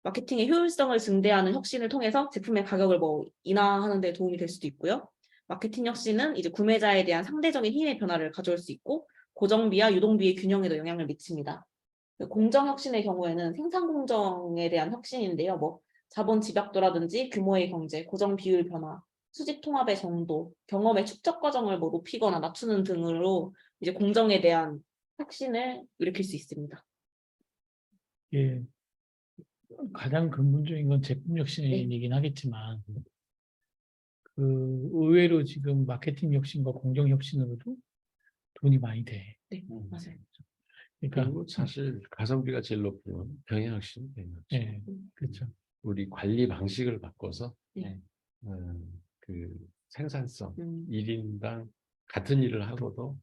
마케팅의 효율성을 증대하는 혁신을 통해서 제품의 가격을 인하하는 데 도움이 될 수도 있고요. 마케팅 혁신은 이제 구매자에 대한 상대적인 힘의 변화를 가져올 수 있고 고정비와 유동비의 균형에도 영향을 미칩니다. 공정 혁신의 경우에는 생산 공정에 대한 혁신인데요. 뭐 자본 집약도라든지 규모의 경제, 고정 비율 변화, 수직 통합의 정도, 경험의 축적 과정을 뭐 높이거나 낮추는 등으로 이제 공정에 대한 혁신을 일으킬 수 있습니다. 예, 가장 근본적인 건 제품 혁신이긴 하겠지만 그 의외로 지금 마케팅 혁신과 공정 혁신으로도 돈이 많이 돼. 네, 맞아요. 그러니까 그리고 사실 가성비가 제일 높으면 경영혁신이 되는 거죠. 예, 그렇죠. 우리 관리 방식을 바꿔서 네. 그 생산성, 음, 1인당 같은 일을 하고도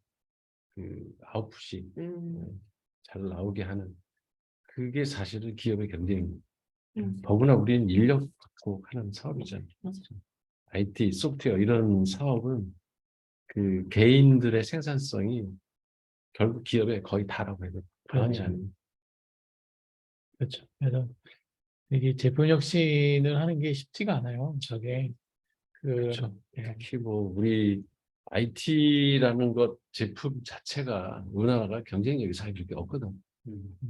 그 아웃풋이 음, 잘 나오게 하는 그게 사실은 기업의 경쟁입니다. 음, 더구나 우리는 인력 갖고 하는 사업이잖아요. 맞아요. IT, 소프트웨어 이런 사업은 그 개인들의 생산성이 결국 기업에 거의 다라고 해도 과언이 그렇죠. 아닙니다. 그렇죠. 그래서 이게 제품 혁신을 하는 게 쉽지가 않아요. 저게 그렇죠. 예, 특히 뭐 우리 IT라는 것 제품 자체가 우리나라가 경쟁력이 사실 그렇게 없거든.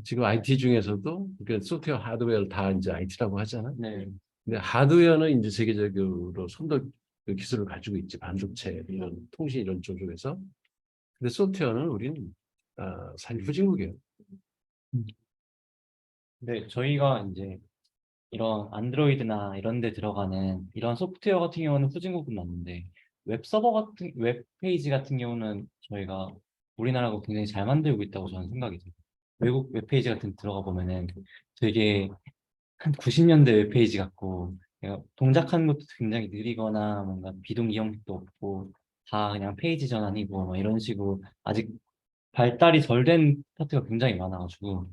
지금 IT 중에서도 그 소프트웨어, 하드웨어를 다 이제 IT라고 하잖아. 네. 근데 하드웨어는 이제 세계적으로 선도 그 기술을 가지고 있지. 반도체 이런 통신 이런 쪽에서. 근데 소프트웨어는 우리는 사실 후진국이에요. 근데 저희가 이제 이런 안드로이드나 이런 데 들어가는 이런 소프트웨어 같은 경우는 후진국은 맞는데 웹 페이지 같은 경우는 저희가 우리나라가 굉장히 잘 만들고 있다고 저는 생각이 돼요. 외국 웹 페이지 같은 데 들어가 보면은 되게 한 90년대 웹 페이지 같고 그냥 동작하는 것도 굉장히 느리거나 뭔가 비동기 형식도 없고 다 그냥 페이지 전환이고 뭐 이런 식으로 아직 발달이 덜 된 파트가 굉장히 많아가지고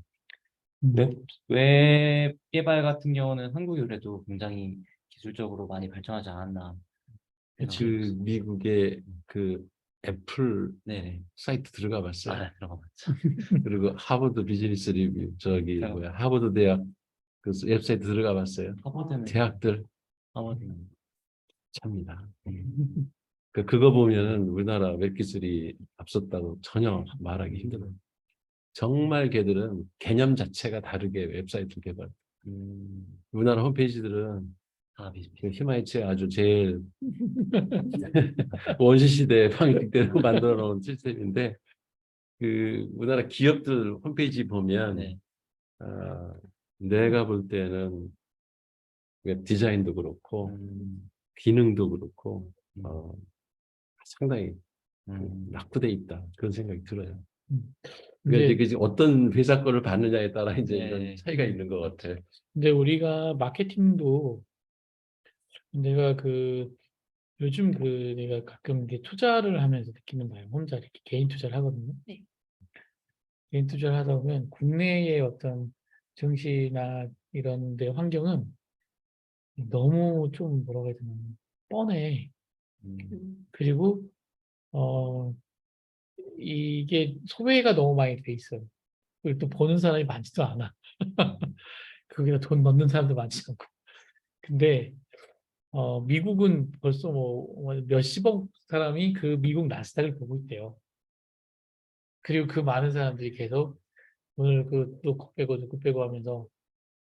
웹 개발 같은 경우는 한국이 그래도 굉장히 기술적으로 많이 발전하지 않았나 그 생각합니다. 미국의 그 애플 네네. 사이트 들어가 봤어요. 아, 들어가 봤죠. 그리고 하버드 비즈니스 리뷰 저기 들어가 뭐야 하버드 대학 그 웹사이트 들어가 봤어요. 하버드는 대학들 하버드는 참니다. 그거 보면은 우리나라 웹 기술이 앞섰다고 전혀 말하기 힘들어요. 정말 걔들은 개념 자체가 다르게 웹사이트 개발. 우리나라 홈페이지들은 다 비슷비슷. 그 히마이츠의 아주 제일 원시 시대 방식대로 만들어 놓은 시스템인데 그 우리나라 기업들 홈페이지 보면 네. 내가 볼 때는 웹 디자인도 그렇고 음, 기능도 그렇고 상당히 음, 낙후돼 있다 그런 생각이 들어요. 음. 그러니까 근데 이제 어떤 회사 거를 받느냐에 따라 이제 네. 이런 차이가 있는 것 같아. 근데 우리가 마케팅도 내가 그 요즘 그 내가 가끔 이렇게 투자를 하면서 느끼는 바예요. 혼자 이렇게 개인 투자를 하거든요. 네. 개인 투자를 하다 보면 국내의 어떤 증시나 이런 데 환경은 너무 좀 뭐라고 해야 되나 뻔해. 그리고 어 이게 소외가 너무 많이 돼 있어요. 그리고 또 보는 사람이 많지도 않아. 거기다 돈 넣는 사람도 많지 않고. 근데 미국은 벌써 뭐 몇십억 사람이 그 미국 나스닥을 보고 있대요. 그리고 그 많은 사람들이 계속 오늘 그또 빼고 그 빼고 하면서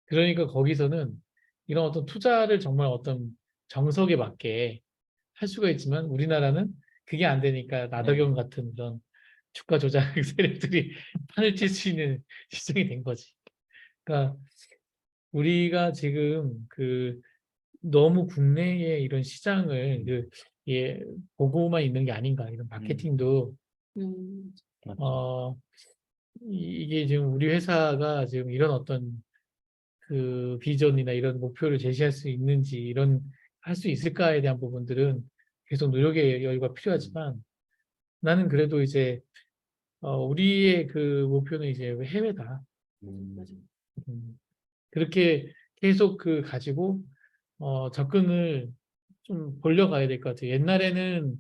그러니까 거기서는 이런 어떤 투자를 정말 어떤 정석에 맞게 할 수가 있지만 우리나라는 그게 안 되니까 나덕영 같은 그런 주가 조작 세력들이 판을 칠 수 있는 시장이 된 거지. 그러니까 우리가 지금 그 너무 국내의 이런 시장을 보고만 있는 게 아닌가 이런 마케팅도 맞죠. 이게 지금 우리 회사가 지금 이런 어떤 그 비전이나 이런 목표를 제시할 수 있는지 이런 할 수 있을까에 대한 부분들은 계속 노력의 여유가 필요하지만 나는 그래도 이제 우리의 그 목표는 이제 해외다. 그렇게 계속 그 가지고 접근을 좀 벌려가야 될 것 같아요. 옛날에는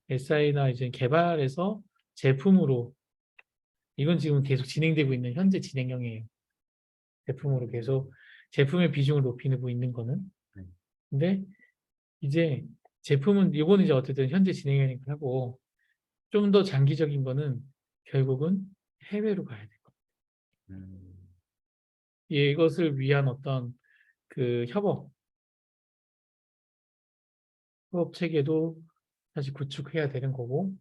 SI나 이제 개발에서 제품으로 이건 지금 계속 진행되고 있는 현재 진행형이에요. 제품으로 계속 제품의 비중을 높이고 있는 거는. 근데 이제 제품은 이거는 이제 어쨌든 현재 진행형이니까 하고 좀 더 장기적인 거는 결국은 해외로 가야 돼. 이것을 위한 어떤 그 협업 체계도 사실 구축해야 되는 거고,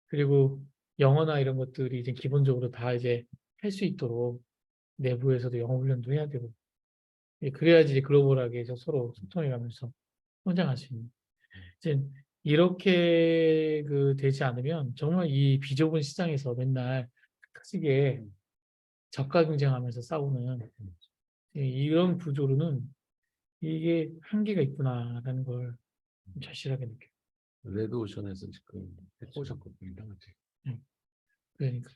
그리고 영어나 이런 것들이 이제 기본적으로 다 이제 할 수 있도록 내부에서도 영어 훈련도 해야 되고, 그래야지 이제 글로벌하게 해서 서로 소통해 가면서 성장할 수 있는. 이제 이렇게 그 되지 않으면 정말 이 비좁은 시장에서 맨날 크게 저가 경쟁하면서 싸우는 이런 구조로는 이게 한계가 있구나라는 걸 절실하게 느껴요. 레드오션에서 지금 해보셨거든요. 그러니까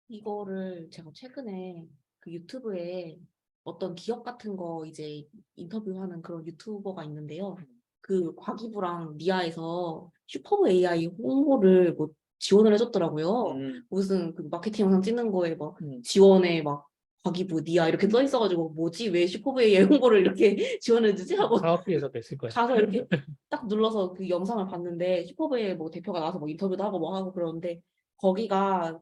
이거를 제가 최근에 그 유튜브에 어떤 기업 같은 거 이제 인터뷰하는 그런 유튜버가 있는데요. 그 과기부랑 미아에서 슈퍼브 AI 홍보를 뭐 지원을 해줬더라고요. 무슨 그 마케팅 영상 찍는 거에 막 지원에 막 과기부, 니아 이렇게 써 있어가지고 뭐지 왜 슈퍼브 AI 홍보를 이렇게 지원해주지 하고 사업비에서 냈을 거야. 가서 이렇게 딱 눌러서 그 영상을 봤는데 슈퍼브 AI 뭐 대표가 나와서 뭐 인터뷰도 하고 뭐 하고 그러는데 거기가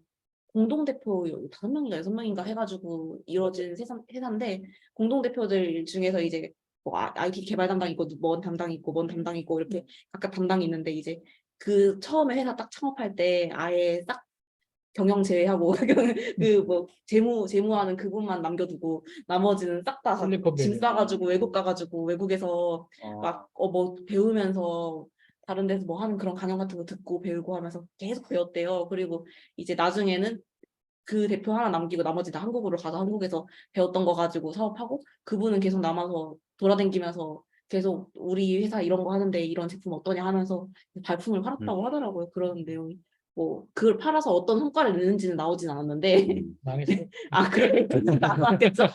공동대표 5명인가 6명인가 해가지고 이루어진 회사인데 공동대표들 중에서 이제 뭐 IT 개발 담당 있고 뭔 담당 있고 뭔 담당 있고 이렇게 각각 담당이 있는데 이제 그 처음에 회사 딱 창업할 때 아예 딱 경영 제외하고 그 뭐 재무하는 그분만 남겨두고 나머지는 싹 다 짐 실리콘밸리. 싸가지고 외국 가가지고 외국에서 막 뭐 배우면서 다른 데서 뭐 하는 그런 강연 같은 거 듣고 배우고 하면서 계속 배웠대요. 그리고 이제 나중에는 그 대표 하나 남기고 나머지 다 한국으로 가서 한국에서 배웠던 거 가지고 사업하고 그분은 계속 남아서 돌아다니면서 계속 우리 회사 이런 거 하는데 이런 제품 어떠냐 하면서 발품을 팔았다고 하더라고요. 그런 내용이. 뭐 그걸 팔아서 어떤 성과를 내는지는 나오진 않았는데 망했어. 아 그래 나왔겠죠.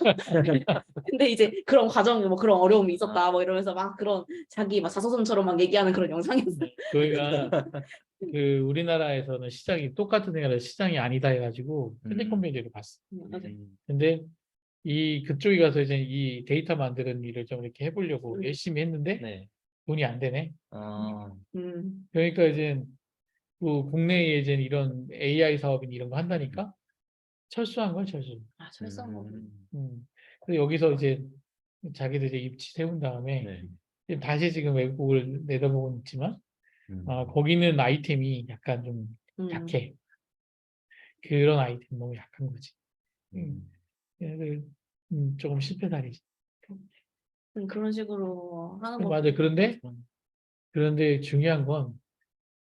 근데 이제 그런 과정이 뭐 그런 어려움이 있었다 뭐 이러면서 막 그런 자기 막 자서전처럼 막 얘기하는 그런 영상이었어요. 저희가 그 우리나라에서는 시장이 똑같은 애가 시장이 아니다 해가지고 실리콘밸리를 봤어. 맞아요. 근데 이 그쪽에 가서 이제 이 데이터 만드는 일을 좀 이렇게 해보려고 열심히 했는데 네. 돈이 안 되네. 그러니까 이제 그 국내에 이제 이런 AI 사업이나 이런 거 한다니까 철수한 걸 철수. 아 철저한 거. 그래서 여기서 이제 자기들 이제 입지 세운 다음에 네. 지금 다시 지금 외국을 내다보고 있지만 거기는 아이템이 약간 좀 약해. 그런 아이템 너무 약한 거지. 그래서 조금 실패다리지. 그런 식으로 하는 거. 맞아. 그런데 중요한 건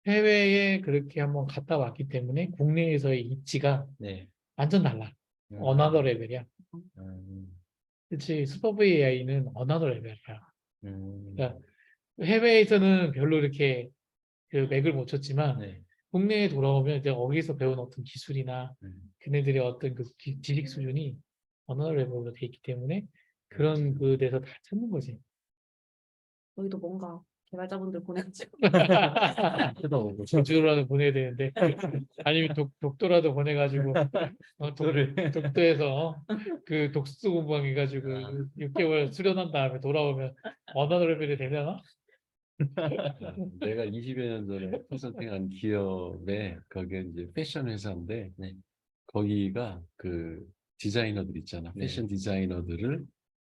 해외에 그렇게 한번 갔다 왔기 때문에 국내에서의 입지가 네. 완전 달라. 어나더 레벨이야. 그렇지. 슈퍼브 AI는 어나더 레벨이야. 그러니까 해외에서는 별로 이렇게 그 맥을 못 쳤지만 네. 국내에 돌아오면 이제 거기서 배운 어떤 기술이나 그네들의 어떤 그 지식 수준이 어나더 레벨로 돼 있기 때문에 그런 그 데서 다 찾는 거지. 저희도 뭔가 개발자분들 보내가지고 독주라도 보내야 되는데 아니면 독도라도 보내가지고 독도에서 그 독수 공부해가지고 6개월 수련한 다음에 돌아오면 어나더 레벨이 되려나? 내가 20여 년 전에 컨설팅한 기업에 거기에 이제 패션 회사인데 네. 거기가 그 디자이너들 있잖아. 네. 패션 디자이너들을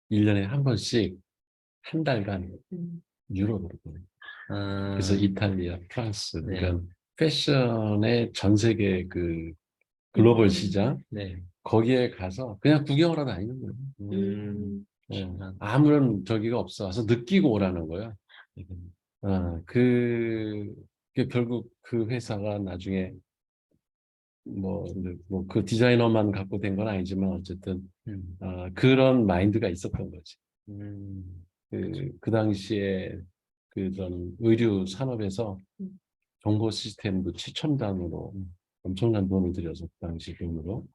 1년에 한 번씩 한 달간 유럽으로 보내. 그래서 이탈리아, 프랑스, 네. 그러니까 패션의 전 세계 그 글로벌 시장 네. 거기에 가서 그냥 구경을 하러 다니는 거예요. 네. 아무런 저기가 없어. 와서 느끼고 오라는 거야. 그게 결국 그 회사가 나중에 뭐 그 디자이너만 갖고 된 건 아니지만 어쨌든 그런 마인드가 있었던 거지. 그 당시에 그런 의류 산업에서 정보 시스템도 최첨단으로 엄청난 돈을 들여서 그 당시 돈으로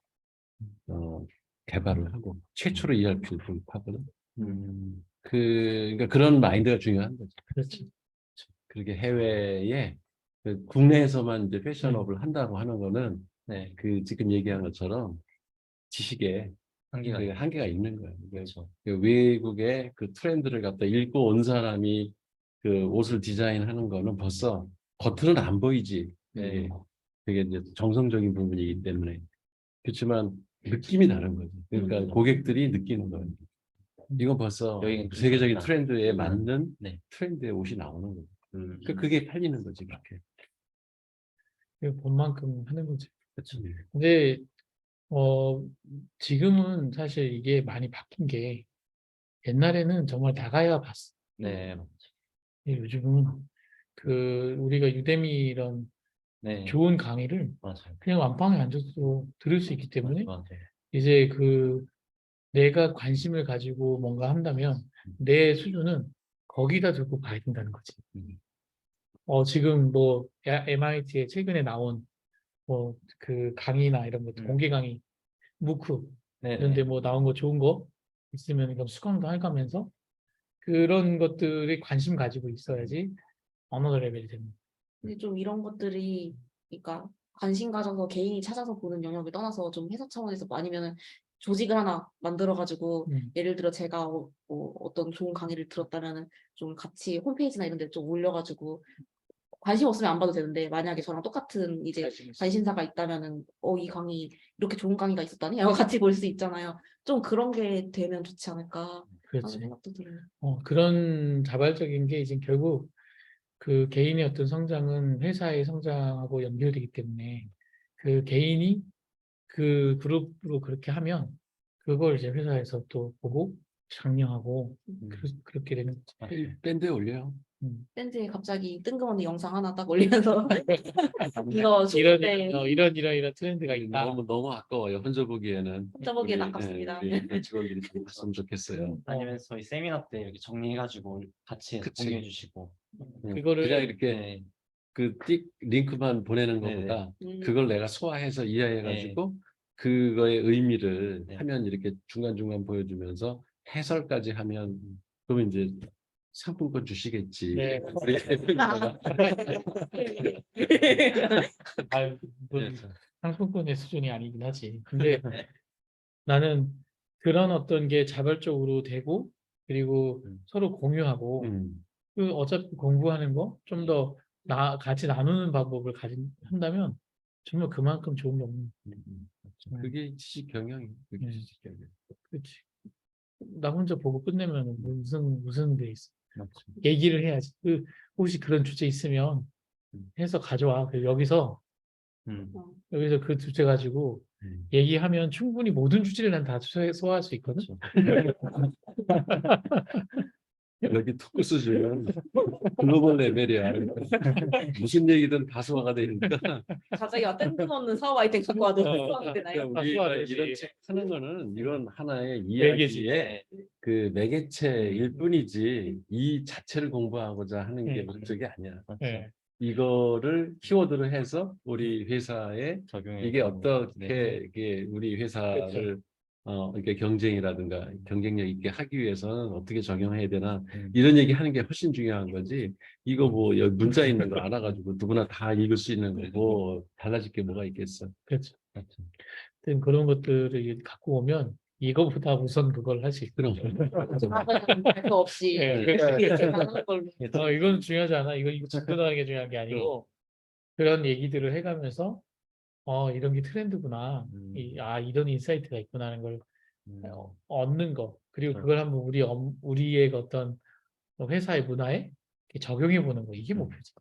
개발을 하고 최초로 ERP를 도입하거든. 그러니까 그런 마인드가 중요한 거죠. 그렇지. 그렇게 해외에 그 국내에서만 이제 패션업을 한다고 하는 거는 네. 그 지금 얘기한 것처럼 지식에 한계가 있는 거예요. 그래서 외국의 그 트렌드를 갖다 읽고 온 사람이 그 옷을 디자인하는 거는 벌써 겉으로는 안 보이지. 네. 되게 이제 정성적인 부분이기 때문에 그렇지만 느낌이 다른 거지. 그러니까 고객들이 느끼는 거예요. 이건 벌써 여기가 세계적인 괜찮다. 트렌드에 맞는 네. 트렌드의 옷이 나오는 거죠. 그게 팔리는 거지 그렇게. 본 만큼 하는 거지. 그렇죠. 근데 지금은 사실 이게 많이 바뀐 게 옛날에는 정말 나가야 봤어. 네. 근데 요즘은 우리가 유대미 이런 네. 좋은 강의를 맞아요. 그냥 안방에 앉아서 들을 수 있기 때문에 맞아요. 이제 내가 관심을 가지고 뭔가 한다면 내 수준은 거기다 두고 봐야 된다는 거지. 음. 지금 뭐 MIT에 최근에 나온 뭐 강의나 이런 것 공개 강의 무크 이런 네네. 데 뭐 나온 거 좋은 거 있으면 그럼 수강도 해가면서 그런 것들에 관심 가지고 있어야지 언어 레벨이 됩니다. 근데 좀 이런 것들이 그러니까 관심 가져서 개인이 찾아서 보는 영역을 떠나서 좀 회사 차원에서 아니면은 조직을 하나 만들어가지고 예를 들어 제가 뭐 어떤 좋은 강의를 들었다면은 좀 같이 홈페이지나 이런 데 좀 올려가지고 관심 없으면 안 봐도 되는데 만약에 저랑 똑같은 이제 관심사가 있다면은 이 강의 이렇게 좋은 강의가 있었다니 하고 같이 볼 수 있잖아요. 좀 그런 게 되면 좋지 않을까 하는 그렇지. 생각도 들어요. 그런 자발적인 게 이제 결국 그 개인의 어떤 성장은 회사의 성장하고 연결되기 때문에 그 개인이 그 그룹으로 그렇게 하면 그걸 이제 회사에서 또 보고 장려하고 그렇게 되는 거지. 밴드에 올려요. 밴드에 갑자기 뜬금없는 영상 하나 딱 올리면서 이거 좋을 때 이런 트렌드가 있다. 너무 아까워요. 혼자 보기에는. 혼자 보기엔 우리, 아깝습니다. 우리 직원들이 좀 봤으면 좋겠어요. 아니면 저희 세미나 때 이렇게 정리해가지고 같이 그치. 공유해 주시고. 그거를 그냥 이렇게 네. 링크만 보내는 네네. 것보다 그걸 내가 소화해서 이해해가지고 네. 그거의 의미를 네. 하면 이렇게 중간중간 보여주면서 해설까지 하면 그러면 이제 상품권 주시겠지. 네. 우리 대표님께서. 아유, 그렇죠. 상품권의 수준이 아니긴 하지. 근데 나는 그런 어떤 게 자발적으로 되고 그리고 서로 공유하고 어차피 공부하는 거 좀 더 같이 나누는 방법을 한다면 정말 그만큼 좋은 게 없는. 그게 지식 경영이에요. 그게 네. 지식 경영. 그렇지. 나 혼자 보고 끝내면 무슨 데 있어. 맞죠. 얘기를 해야지. 혹시 그런 주제 있으면 해서 가져와. 여기서 그 주제 가지고 얘기하면 충분히 모든 주제를 난 다 소화할 수 있거든. 여기 토크 수준은 글로벌 레벨이야. 그러니까 무슨 얘기든 다 소화가 되니까. 갑자기 뜬금없는 사업 아이템 갖고 와도 그러니까 되나요? 우리가 소화되지. 이런 책 하는 거는 이건 하나의 매개지. 이야기의 그 매개체일 뿐이지 이 자체를 공부하고자 하는 게 목적이 아니야. 네. 이거를 키워드로 해서 우리 회사에 이게 어떻게 이게 우리 회사를 이렇게 경쟁이라든가 경쟁력 있게 하기 위해서는 어떻게 적용해야 되나 이런 얘기 하는 게 훨씬 중요한 거지. 이거 뭐 여기 문자 있는 거 알아가지고 누구나 다 읽을 수 있는 거고 달라질 게 뭐가 있겠어. 그렇죠. 하여튼 그런 것들을 갖고 오면 이거보다 우선 그걸 할 수 있어. 그럼. 발표 없이 예, 하는 걸로. 이건 중요하지 않아. 이거 접근하는 게 중요한 게 아니고 그런 얘기들을 해가면서 이런 게 트렌드구나. 이런 인사이트가 있구나 하는 걸 얻는 거. 그리고 그걸 한번 우리의 어떤 회사의 문화에 적용해 보는 거. 이게 목표지.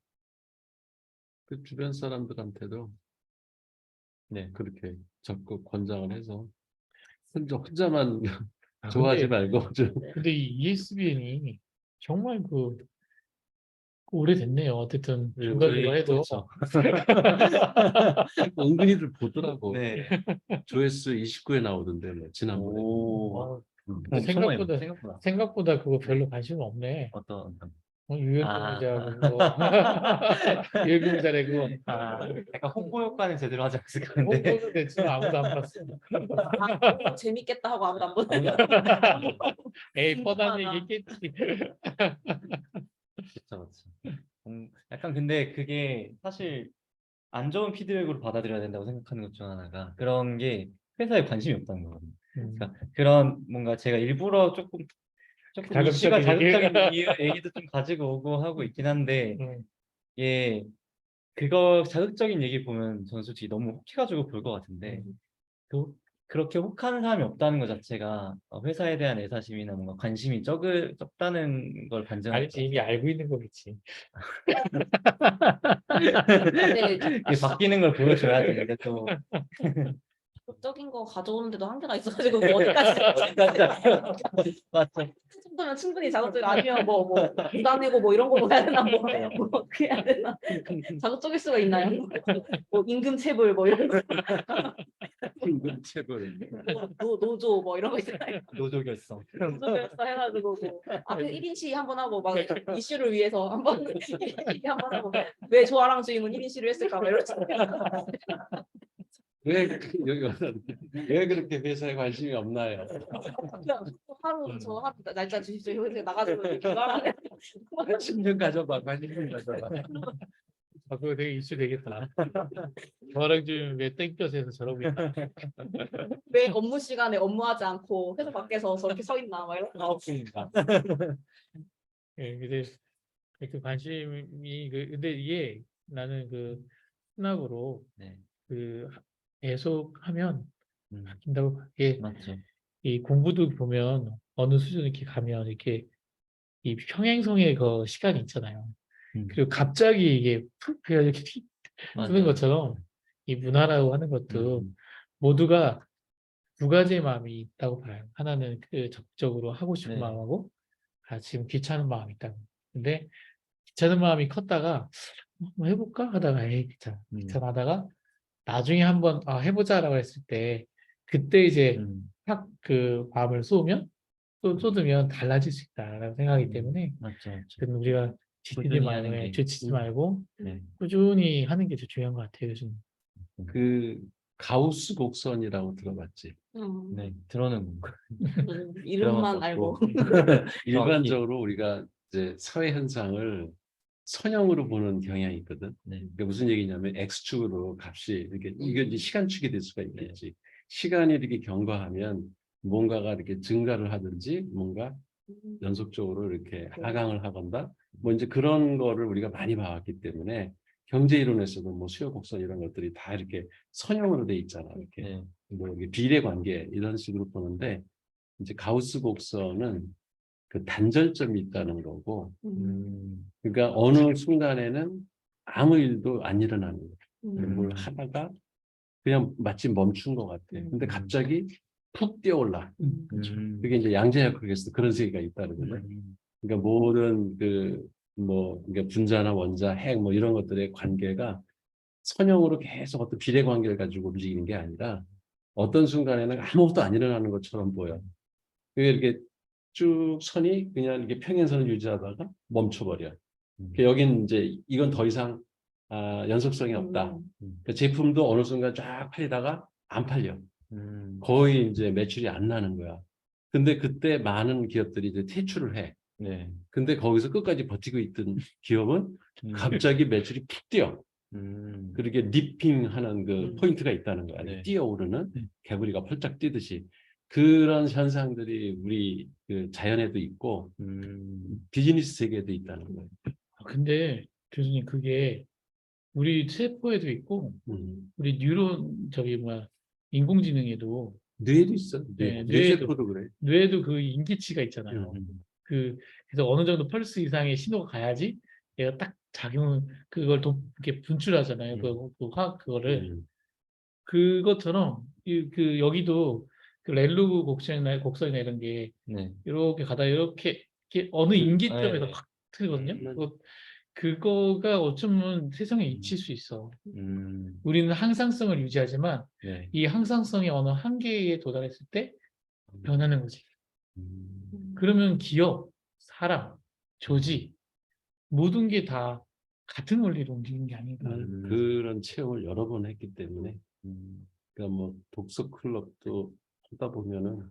그 주변 사람들한테도 그렇게 적극 권장을 해서 혼자만 좋아하지 말고 좀 근데 이 ESBN이 정말 오래됐네요. 어쨌든 중간중간 해도. 그렇죠. 은근히들 보더라고. 네. 조회수 29에 나오던데 뭐 지난번에. 오. 생각보다 그거 별로 관심 없네. 어떤 유형공자하고 유형공자래 그거. 약간 홍보 효과는 제대로 하지 않았을 건데. 홍보는 됐지만 아무도 안 봤어. 재밌겠다 하고 아무도 안 보는. 에이 뻔한 얘기겠지. 그렇죠. 약간 근데 그게 사실 안 좋은 피드백으로 받아들여야 된다고 생각하는 것 중 하나가 그런 게 회사에 관심이 없다는 거거든요. 그러니까 그런 뭔가 제가 일부러 조금 이슈가 자극적인 얘기도 좀 가지고 오고 하고 있긴 한데 예 그거 자극적인 얘기 보면 저는 솔직히 너무 혹해가지고 볼 것 같은데 그렇게 혹하는 사람이 없다는 것 자체가 회사에 대한 애사심이나 뭔가 관심이 적다는 걸 반증하는 알지, 이미 알고 있는 거겠지. 근데 바뀌는 걸 보여줘야 되는데 또 적인 거 가져오는데도 한계가 있어가지고 뭐 어디까지 맞죠. 그 정도면 충분히 자극적 아니면 뭐 부담내고 뭐 이런 거 해야 되나 뭐 어떻게 해야 되나 자극적일 수가 있나요? 뭐 임금 체불 뭐 이런 거 임금체불. 노조 뭐 이런 거 있잖아요. 노조 결성. 노조에서 해가지고 뭐 앞에 1인 시위 한번 하고 막 이슈를 위해서 한번 1인 시위 한번 하고 왜 조아랑 주임은 1인 시위를 했을까 뭐 이런 왜 그렇게 회사에 관심이 없나요? 하루 저 하루 날짜 주십시오. 여기서 나가지고 이렇게 말하는 10년 가져봐, 관심 좀 가져봐. 그거 되게 이슈 되겠다. 저랑 지금 왜 땡볕에서 저러고 있나. 왜 업무 시간에 업무하지 않고 회사 밖에서 저렇게 서 있나 막 이런. 사업중인가. 예, 근데 그 관심이 근데 이게 나는 그 순학으로 네. 그 계속하면 음, 바뀐다고 이게 맞죠. 이 공부도 보면 어느 수준 이렇게 가면 이렇게 이 평행성의 그 시간이 있잖아요. 그리고 갑자기 이게 푹 그냥 이렇게 뜨는 맞아요. 것처럼 이 문화라고 하는 것도 음, 모두가 두 가지의 마음이 있다고 봐요. 하나는 그 적극적으로 하고 싶은 네. 마음하고 지금 귀찮은 마음이 있다고. 근데 귀찮은 마음이 컸다가 뭐 해볼까 하다가 에이 귀찮아하다가 나중에 한번 해보자라고 했을 때 그때 이제 확 그 마음을 쏟으면 또 쏟으면 달라질 수 있다라는 생각이기 때문에 맞죠, 맞죠. 그래서 우리가 지치지 꾸준히 하는 말고 게. 지치지 말고 네. 꾸준히 하는 게 더 중요한 것 같아요 요즘. 그 가우스 곡선이라고 들어봤지? 네, 들어는 거. 이름만 들어봤었고. 알고. 일반적으로 우리가 이제 사회 현상을 선형으로 보는 경향이 있거든. 네. 그게 무슨 얘기냐면 X축으로 값이 이렇게 이게 이제 시간축이 될 수가 있겠지. 시간이 이렇게 경과하면 뭔가가 이렇게 증가를 하든지 뭔가 연속적으로 이렇게 하강을 하건다. 뭐 이제 그런 거를 우리가 많이 봐왔기 때문에 경제 이론에서도 뭐 수요 곡선 이런 것들이 다 이렇게 선형으로 돼 있잖아. 이렇게 네. 뭐 이게 비례 관계 이런 식으로 보는데 이제 가우스 곡선은 그 단절점이 있다는 거고, 그러니까 어느 순간에는 아무 일도 안 일어나는 거야. 뭘 하다가 그냥 마치 멈춘 것 같아. 근데 갑자기 푹 뛰어올라. 그게 이제 양자역학에서 그런 세계가 있다는 거네. 그러니까 모든 그러니까 분자나 원자, 핵 뭐 이런 것들의 관계가 선형으로 계속 어떤 비례 관계를 가지고 움직이는 게 아니라 어떤 순간에는 아무것도 안 일어나는 것처럼 보여. 그게 이렇게 쭉 선이 그냥 이렇게 평행선을 유지하다가 멈춰버려. 여긴 이제 이건 더 이상 연속성이 없다. 그 제품도 어느 순간 쫙 팔리다가 안 팔려. 거의 이제 매출이 안 나는 거야. 근데 그때 많은 기업들이 이제 퇴출을 해. 네. 근데 거기서 끝까지 버티고 있던 기업은 갑자기 매출이 푹 뛰어. 그렇게 리핑하는 그 포인트가 있다는 거야. 네. 뛰어오르는 개구리가 펄쩍 뛰듯이 그런 현상들이 우리 그 자연에도 있고 비즈니스 세계에도 있다는 거예요. 근데 교수님 그게 우리 세포에도 있고 우리 뉴런 인공지능에도 뇌도 있어. 네, 뇌세포도 그래. 뇌에도 그 인기치가 있잖아요. 그래서 어느 정도 펄스 이상의 신호가 가야지 얘가 딱 그걸 이렇게 분출하잖아요. 그 화학 그거를 그것처럼 여기도 그 렐루 곡선이나 이런 게 네. 이렇게 가다 이렇게 어느 인기점에서 네. 팍 트거든요. 그거가 어쩌면 세상에 잊힐 수 있어. 우리는 항상성을 유지하지만 네. 이 항상성이 어느 한계에 도달했을 때 변하는 거지. 그러면 기업, 사람, 조직 모든 게 다 같은 원리로 움직이는 게 아닌가. 그런 체험을 여러 번 했기 때문에 그러니까 뭐 독서 클럽도 하다 보면은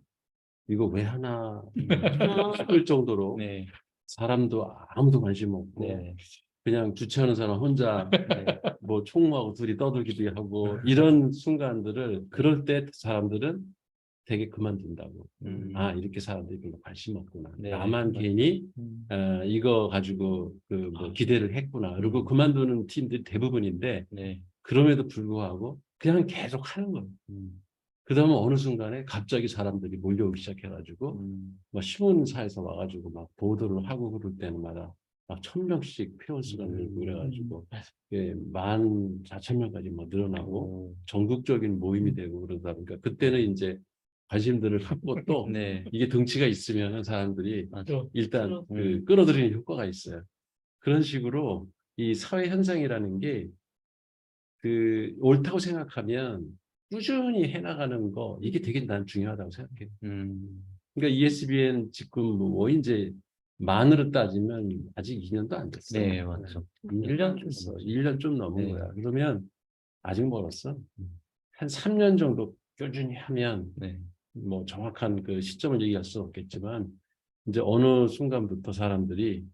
이거 왜 하나 싶을 정도로 네. 사람도 아무도 관심 없고 네. 그냥 주최하는 사람 혼자 뭐 총무하고 둘이 떠들기도 하고 이런 순간들을 그럴 때 사람들은 되게 그만둔다고. 아, 이렇게 사람들이 별로 관심 없구나. 네, 나만 맞아요. 괜히 음. 이거 가지고 그 뭐 기대를 했구나. 그리고 음. 그만두는 팀들이 대부분인데 네. 그럼에도 불구하고 그냥 계속 하는 거예요. 그다음에 어느 순간에 갑자기 사람들이 몰려오기 시작해가지고 막 신문사에서 와가지고 막 보도를 하고 그럴 때마다 막 1,000명씩 회원수가 늘고 그래가지고 14,000명까지 막 늘어나고 전국적인 모임이 되고 그러다 보니까 그때는 이제 관심들을 갖고 또 네. 이게 덩치가 있으면 사람들이 또 일단 그 음. 끌어들이는 효과가 있어요. 그런 식으로 이 사회 현상이라는 게 그 옳다고 생각하면 꾸준히 해나가는 거 이게 되게 난 중요하다고 생각해요. 그러니까 ESBN 지금 뭐 이제 만으로 따지면 아직 2년도 안 됐어요. 네, 맞죠. 1년 좀 됐어. 넘었죠. 1년 좀 넘은 네. 거야. 그러면 아직 멀었어. 한 3년 정도 꾸준히 하면 네. 뭐 정확한 그 시점을 얘기할 수는 없겠지만 이제 어느 순간부터 사람들이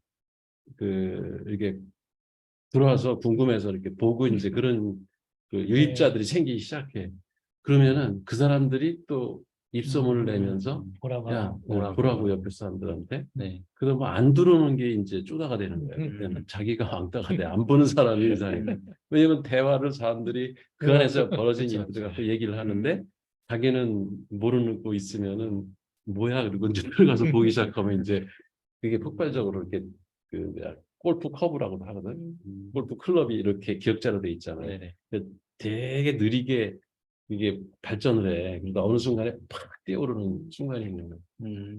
그 이게 들어와서 궁금해서 이렇게 보고 이제 그런 그 유입자들이 생기기 시작해. 그러면은 그 사람들이 또 입소문을 내면서 보라고 야, 하고. 보라고 옆에 사람들한테. 네. 그럼 뭐 안 들어오는 게 이제 쪼다가 되는 거예요. 그때는 자기가 왕따가 돼. 안 보는 사람이 이상해. 왜냐면 대화를 사람들이 그 안에서 벌어진 그쵸, 일들을 갖고 얘기를 하는데 자기는 모르고 있으면은 뭐야 그리고 이제 들어가서 보기 시작하면 이제 그게 폭발적으로 이렇게 그 뭐야 골프 커브라고도 하거든. 골프 클럽이 이렇게 기역자로 돼 있잖아요. 네네. 되게 느리게 이게 발전을 해. 그러니까 어느 순간에 팍 뛰어오르는 순간이 있는 거예요.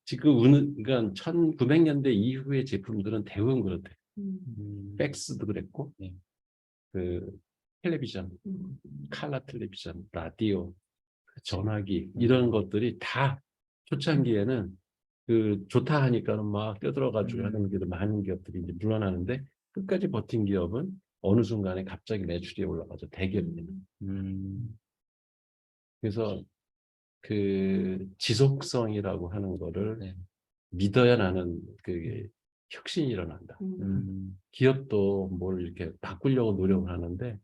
지금 그러니까 1900년대 이후의 제품들은 대부분 그렇대. 팩스도 그랬고, 네. 그 텔레비전, 칼라 텔레비전, 라디오, 전화기 이런 것들이 다 초창기에는 그 좋다 하니까는 막 뛰어들어가지고 하는 게 많은 기업들이 이제 물러나는데 끝까지 버틴 기업은 어느 순간에 갑자기 매출이 올라가죠. 대기업입니다. 그래서 그 지속성이라고 하는 거를 네. 믿어야 나는 그 혁신이 일어난다. 기업도 뭘 이렇게 바꾸려고 노력을 하는데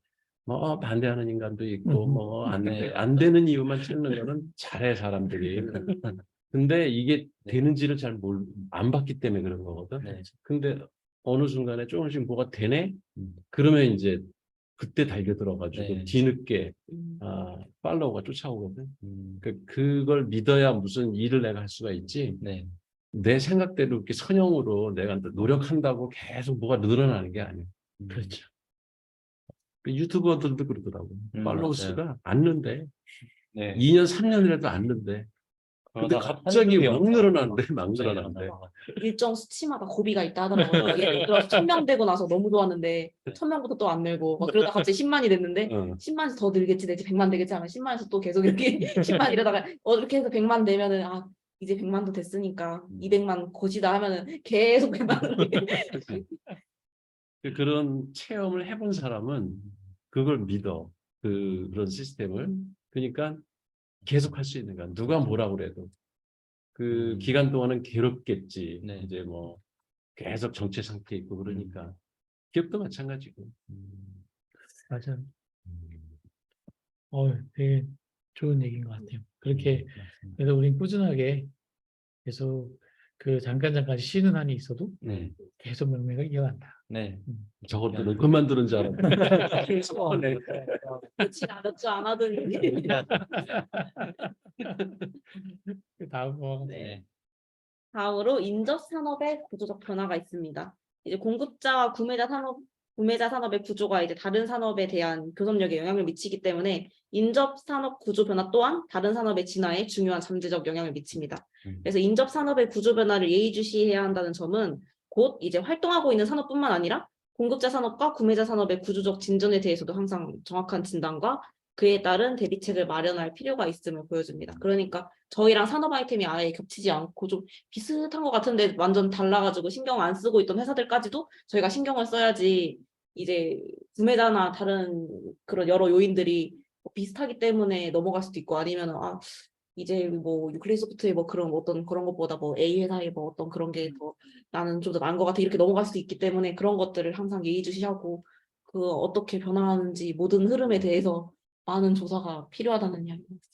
뭐 반대하는 인간도 있고 뭐 안 되는 이유만 찾는 거는 잘해 사람들이. 근데 이게 네. 되는지를 잘 안 봤기 때문에 그런 거거든. 네. 근데 어느 순간에 조금씩 뭐가 되네? 그러면 이제 그때 달겨들어가지고 네. 뒤늦게 팔로워가 쫓아오거든. 그걸 믿어야 무슨 일을 내가 할 수가 있지. 네. 내 생각대로 이렇게 선형으로 내가 노력한다고 계속 뭐가 늘어나는 게 아니야. 그렇죠. 그 유튜버들도 그러더라고. 팔로우 수가 안 는데. 네. 2년, 3년이라도 안 는데. 근데 그러다가 갑자기 한두 개 막 영상 늘어나는데, 막 갑자기 늘어나는데. 일어나다가. 일정 수치마다 고비가 있다 하더라고요. 예를 들어서 1,000명 되고 나서 너무 좋았는데 1,000명부터 또 안 늘고 막 그러다 갑자기 10만이 됐는데 10만에서 더 늘겠지 내지 100만 되겠지 하면 10만에서 또 계속 이렇게 10만 이러다가 이렇게 해서 100만 되면은 이제 100만도 됐으니까 200만 고지다 하면은 계속 100만을 그런 체험을 해본 사람은 그걸 믿어. 그런 시스템을. 그러니까 계속 할 수 있는 거야. 누가 뭐라고 그래도. 그 기간 동안은 괴롭겠지. 네. 이제 뭐 계속 정체 상태에 있고 그러니까. 기업도 마찬가지고. 맞아요. 되게 좋은 얘기인 것 같아요. 그렇게 그래서 우린 꾸준하게 계속 그 잠깐 쉬는 한이 있어도 네. 계속 명맥을 이어간다. 네. 저것들은 그만두는 줄 알았네. 네. 며칠 안 하더니 그 다음 네. 다음으로 인접 산업의 구조적 변화가 있습니다. 이제 공급자와 구매자 산업의 구조가 이제 다른 산업에 대한 교섭력에 영향을 미치기 때문에 인접 산업 구조 변화 또한 다른 산업의 진화에 중요한 잠재적 영향을 미칩니다. 그래서 인접 산업의 구조 변화를 예의주시해야 한다는 점은 곧 이제 활동하고 있는 산업뿐만 아니라 공급자 산업과 구매자 산업의 구조적 진전에 대해서도 항상 정확한 진단과 그에 따른 대비책을 마련할 필요가 있음을 보여줍니다. 그러니까 저희랑 산업 아이템이 아예 겹치지 않고 좀 비슷한 것 같은데 완전 달라가지고 신경 안 쓰고 있던 회사들까지도 저희가 신경을 써야지 이제 구매자나 다른 그런 여러 요인들이 비슷하기 때문에 넘어갈 수도 있고 아니면 이제 뭐 유클리소프트의 뭐 그런 어떤 그런 것보다 뭐 A 회사의 뭐 어떤 그런 게 더 나는 좀 더 나은 것 같아 이렇게 넘어갈 수도 있기 때문에 그런 것들을 항상 예의주시하고 그 어떻게 변화하는지 모든 흐름에 대해서 많은 조사가 필요하다는 이야기입니다.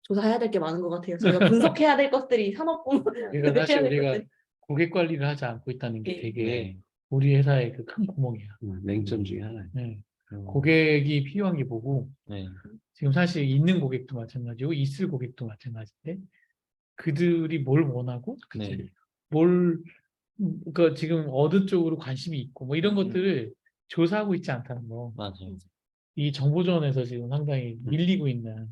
조사해야 될 게 많은 것 같아요. 저희가 분석해야 될 것들이 산업부 그러니까 사실 해야 될 우리가 것들이. 고객 관리를 하지 않고 있다는 게 네. 되게 네. 우리 회사의 그 큰 구멍이야. 맹점 중에 하나예요. 네. 음, 고객이 필요한 게 뭐고 네. 지금 사실 있는 고객도 마찬가지고 있을 고객도 마찬가지인데 그들이 뭘 원하고 네. 뭘 그러니까 지금 어느 쪽으로 관심이 있고 뭐 이런 것들을 조사하고 있지 않다는 거. 맞아요. 이 정보전에서 지금 상당히 밀리고 있는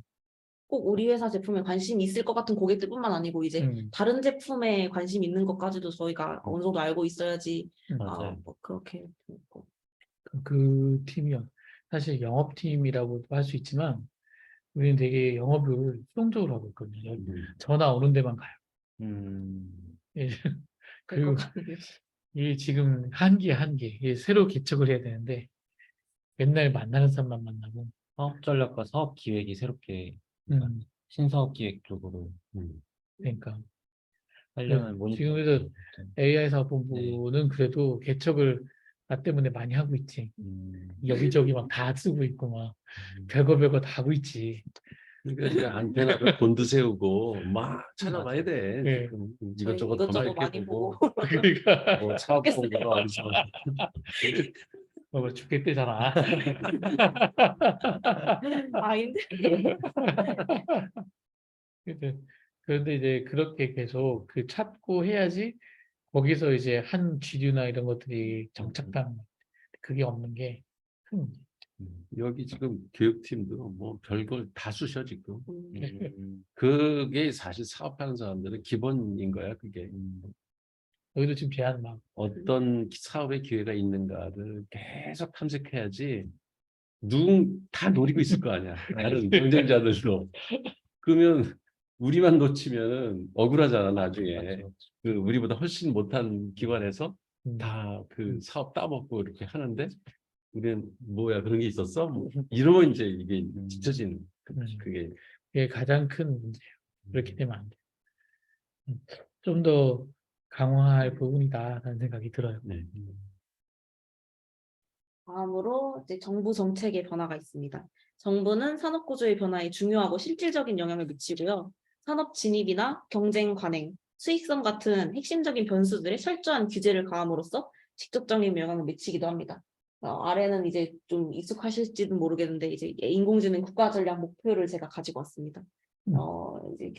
꼭 우리 회사 제품에 관심이 있을 것 같은 고객들뿐만 아니고 이제 음, 다른 제품에 관심 있는 것까지도 저희가 어느 정도 알고 있어야지 맞아요. 뭐 그렇게 됐고. 그 팀이 사실 영업팀이라고도 할 수 있지만 우리는 되게 영업을 수동적으로 하고 있거든요. 전화 오는 데만 가요. 음, 예. 될것 그리고 같은데요. 이 지금 한계 이게 새로 개척을 해야 되는데 맨날 만나는 사람만 만나고 사업 전략과 사업 기획이 새롭게 음, 신사업 기획 쪽으로 그러니까 하려면 지금 모니터. 그래서 AI 사업본부는 그래도 개척을 나 때문에 많이 하고 있지. 여기저기 막 다 쓰고 있고 막 별거 다 하고 있지. 그러니까 안테나를 곤두세우고 막 찾아봐야 돼. 네. 지금 저희 이것저것 이것저것 많이 검색해보고 보고 그러니까 뭐 사업 공부가 어디서 죽겠대잖아. 아닌데. 그런데 이제 그렇게 계속 그 찾고 해야지 거기서 이제 한 주류나 이런 것들이 정착하는 그게 없는 게 큰 문제. 여기 지금 교육팀도 뭐 별걸 다 쑤셔 지금. 음, 그게 사실 사업하는 사람들은 기본인 거야, 그게. 여기도 지금 제안 막 어떤 사업의 기회가 있는가를 계속 탐색해야지 다 노리고 있을 거 아니야. 다른 경쟁자들도. 그러면 우리만 놓치면은 억울하잖아, 나중에. 맞죠. 그 우리보다 훨씬 못한 기관에서 음, 다 그 사업 따먹고 이렇게 하는데 우리는 뭐야 그런 게 있었어? 뭐 이러면 이제 이게 뒤처지는 그게 그게 가장 큰 문제예요. 그렇게 되면 안 돼. 좀 더 강화할 부분이다라는 생각이 들어요. 네. 다음으로 이제 정부 정책의 변화가 있습니다. 정부는 산업 구조의 변화에 중요하고 실질적인 영향을 미치고요. 산업 진입이나 경쟁 관행, 수익성 같은 핵심적인 변수들에 철저한 규제를 가함으로써 직접적인 영향을 미치기도 합니다. 아래는 이제 좀 익숙하실지는 모르겠는데 이제 인공지능 국가 전략 목표를 제가 가지고 왔습니다. 이제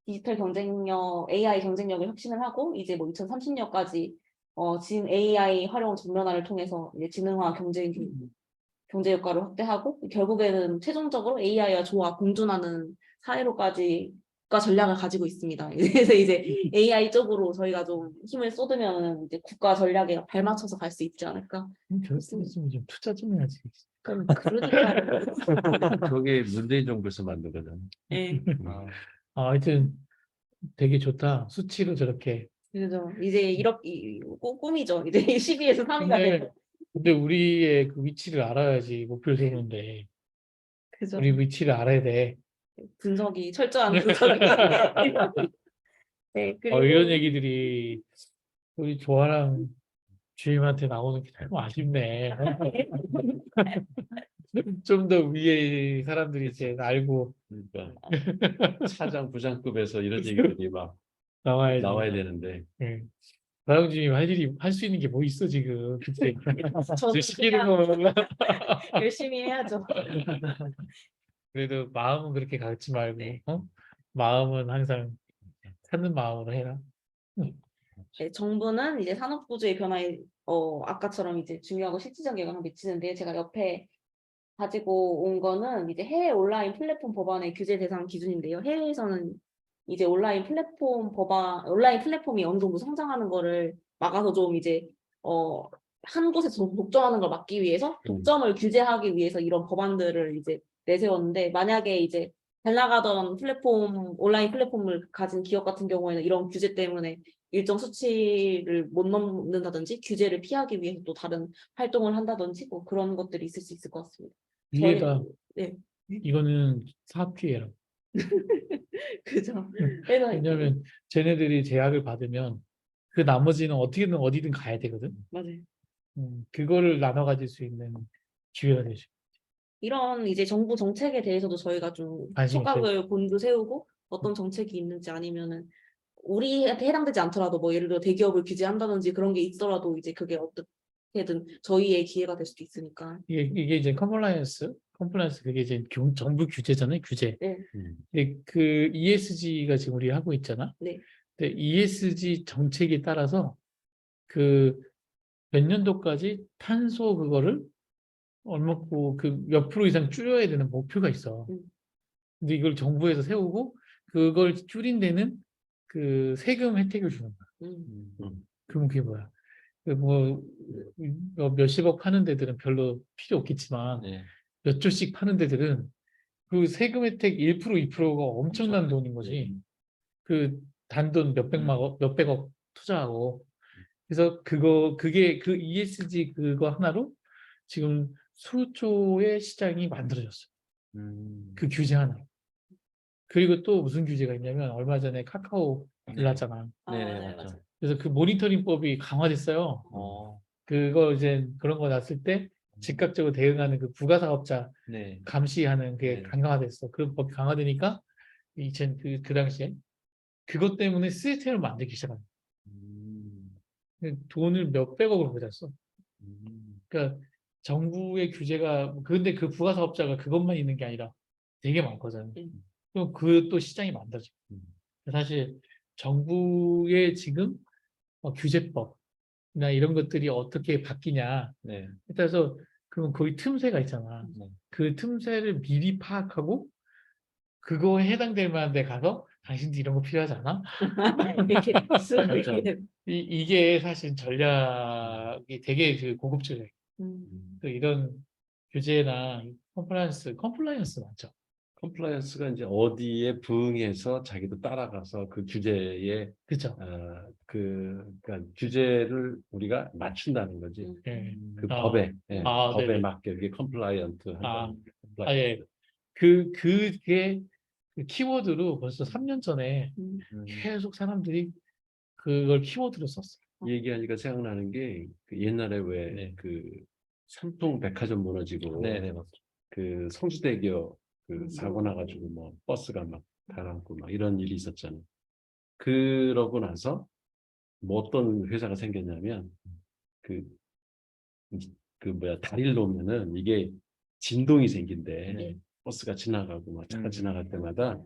디지털 경쟁력, AI 경쟁력을 혁신을 하고 이제 뭐 2030년까지 지금 AI 활용 전면화를 통해서 이제 지능화 경제 효과를 확대하고 결국에는 최종적으로 AI와 조화 공존하는 사회로까지 국가 전략을 가지고 있습니다. 그래서 이제 AI 쪽으로 저희가 좀 힘을 쏟으면 이제 국가 전략에 발맞춰서 갈 수 있지 않을까. 저랬으면 좀 투자 좀 해야지. 그러니까요. 저게 문재인 정부에서 만든 거잖아. 네. 하여튼 되게 좋다. 수치로 저렇게. 그죠. 이제 이렇게 꿈이죠. 이제 12에서 3위가 되고. 근데 우리의 그 위치를 알아야지 목표를 세우는데 그죠. 우리 위치를 알아야 돼. 철저한 분석이. 네, 그리고 이런 얘기들이 우리 조아랑 주임한테 나오는 게 참 아쉽네. 좀 더 위에 사람들이 이제 알고 그러니까 차장 부장급에서 이런 얘기들이 막 나와야지. 나와야 되는데 네. 나랑 주임 할 수 있는 게 뭐 있어 지금. 그치? 저는 시키는 그냥 거. 열심히 해야죠. 그래도 마음은 그렇게 갖지 말고, 네. 마음은 항상 찾는 마음으로 해라. 네, 정부는 이제 산업 구조의 변화에 아까처럼 이제 중요하고 실질적 영향을 미치는데 제가 옆에 가지고 온 거는 이제 해외 온라인 플랫폼 법안의 규제 대상 기준인데요. 해외에서는 이제 온라인 플랫폼이 어느 정도 성장하는 거를 막아서 좀 이제 한 곳에서 독점하는 걸 막기 위해서 독점을 규제하기 위해서 이런 법안들을 이제 내세웠는데 만약에 이제 잘 나가던 온라인 플랫폼을 가진 기업 같은 경우에는 이런 규제 때문에 일정 수치를 못 넘는다든지 규제를 피하기 위해서 또 다른 활동을 한다든지 뭐 그런 것들이 있을 수 있을 것 같습니다. 위에다 네, 이거는 사업 피해라고. 그죠. 그래서 왜냐하면 쟤네들이 제약을 받으면 그 나머지는 어떻게든 어디든 가야 되거든. 맞아요. 그거를 나눠 가질 수 있는 기회가 되죠. 이런 이제 정부 정책에 대해서도 저희가 좀 관심이 촉각을 곤두세우고 어떤 정책이 있는지 아니면은 우리한테 해당되지 않더라도 뭐 예를 들어 대기업을 규제한다든지 그런 게 있더라도 이제 그게 어떻게든 저희의 기회가 될 수도 있으니까. 이게 이제 컴플라이언스 그게 이제 정부 규제잖아요, 규제. 네, 근데 그 ESG가 지금 우리 하고 있잖아. 네. 근데 ESG 정책에 따라서 그 몇 년도까지 탄소 그거를 얼마고 그 몇 프로 이상 줄여야 되는 목표가 있어. 음. 근데 이걸 정부에서 세우고 그걸 줄인 데는 그 세금 혜택을 주는 거야. 그럼 그게 뭐야? 그뭐 몇십억 파는 데들은 별로 필요 없겠지만 네. 몇 조씩 파는 데들은 그 세금 혜택 1% 2%가 엄청난 돈인 거지. 그 단돈 몇백억 투자하고. 그래서 그게 그 ESG 그거 하나로 지금 수조의 시장이 만들어졌어요. 그 규제 하나. 그리고 또 무슨 규제가 있냐면 얼마 전에 카카오 불났잖아. 네네, 맞아요, 맞죠. 맞아요. 그래서 그 모니터링법이 강화됐어요. 어, 그거 이제 그런 거 났을 때 즉각적으로 대응하는 그 부가사업자 네. 감시하는 게 네. 강화됐어. 그 법이 강화되니까 그 당시에 그것 때문에 시스템을 만들기 시작한 거야. 돈을 몇백억을 보냈어. 그러니까 정부의 규제가 근데 그 부가사업자가 그것만 있는 게 아니라 되게 많거든. 그럼 그또 시장이 만들어져. 사실 정부의 지금 규제법이나 이런 것들이 어떻게 바뀌냐. 네. 따라서 그럼 거기 틈새가 있잖아. 네. 그 틈새를 미리 파악하고 그거에 해당될 만한 데 가서 당신들 이런 거 필요하지 않아? 이렇게 쓱 그렇죠. 이렇게. 이게 사실 전략이 되게 그 고급적이에요. 그 이런 규제나 컴플라이언스 맞죠? 컴플라이언스가 이제 어디에 부응해서 자기도 따라가서 그 규제에 그죠? 그러니까 규제를 우리가 맞춘다는 거지. 예. 그 아, 법에 법에 네네. 맞게 이게 컴플라이언트 아, 한다는 예. 그게 그 키워드로 벌써 3년 전에 계속 사람들이 그걸 키워드로 썼어요. 얘기하니까 생각나는 게 그 옛날에 왜 네. 그 삼풍 백화점 무너지고 네네, 맞죠. 그 성수대교 그 사고 나가지고 뭐 버스가 막 가라앉고 막 이런 일이 있었잖아요. 그러고 나서 뭐 어떤 회사가 생겼냐면 그 뭐야 다리를 놓으면은 이게 진동이 생긴대. 네. 버스가 지나가고 막 차가 지나갈 때마다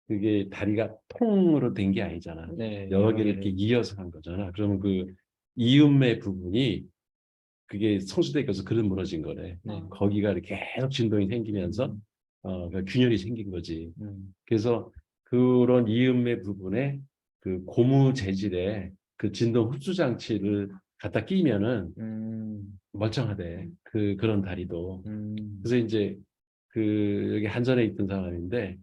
그게 다리가 통으로 된 게 아니잖아. 네. 여러 개를 이렇게 이어서 한 거잖아. 그러면 그 이음매 부분이 그게 성수대교에서 그릇 무너진 거래. 네. 거기가 이렇게 계속 진동이 생기면서 그 균열이 생긴 거지. 그래서 그런 이음매 부분에 그 고무 재질의 그 진동 흡수 장치를 갖다 끼면은 멀쩡하대. 그런 다리도. 그래서 이제 그 여기 한전에 있던 사람인데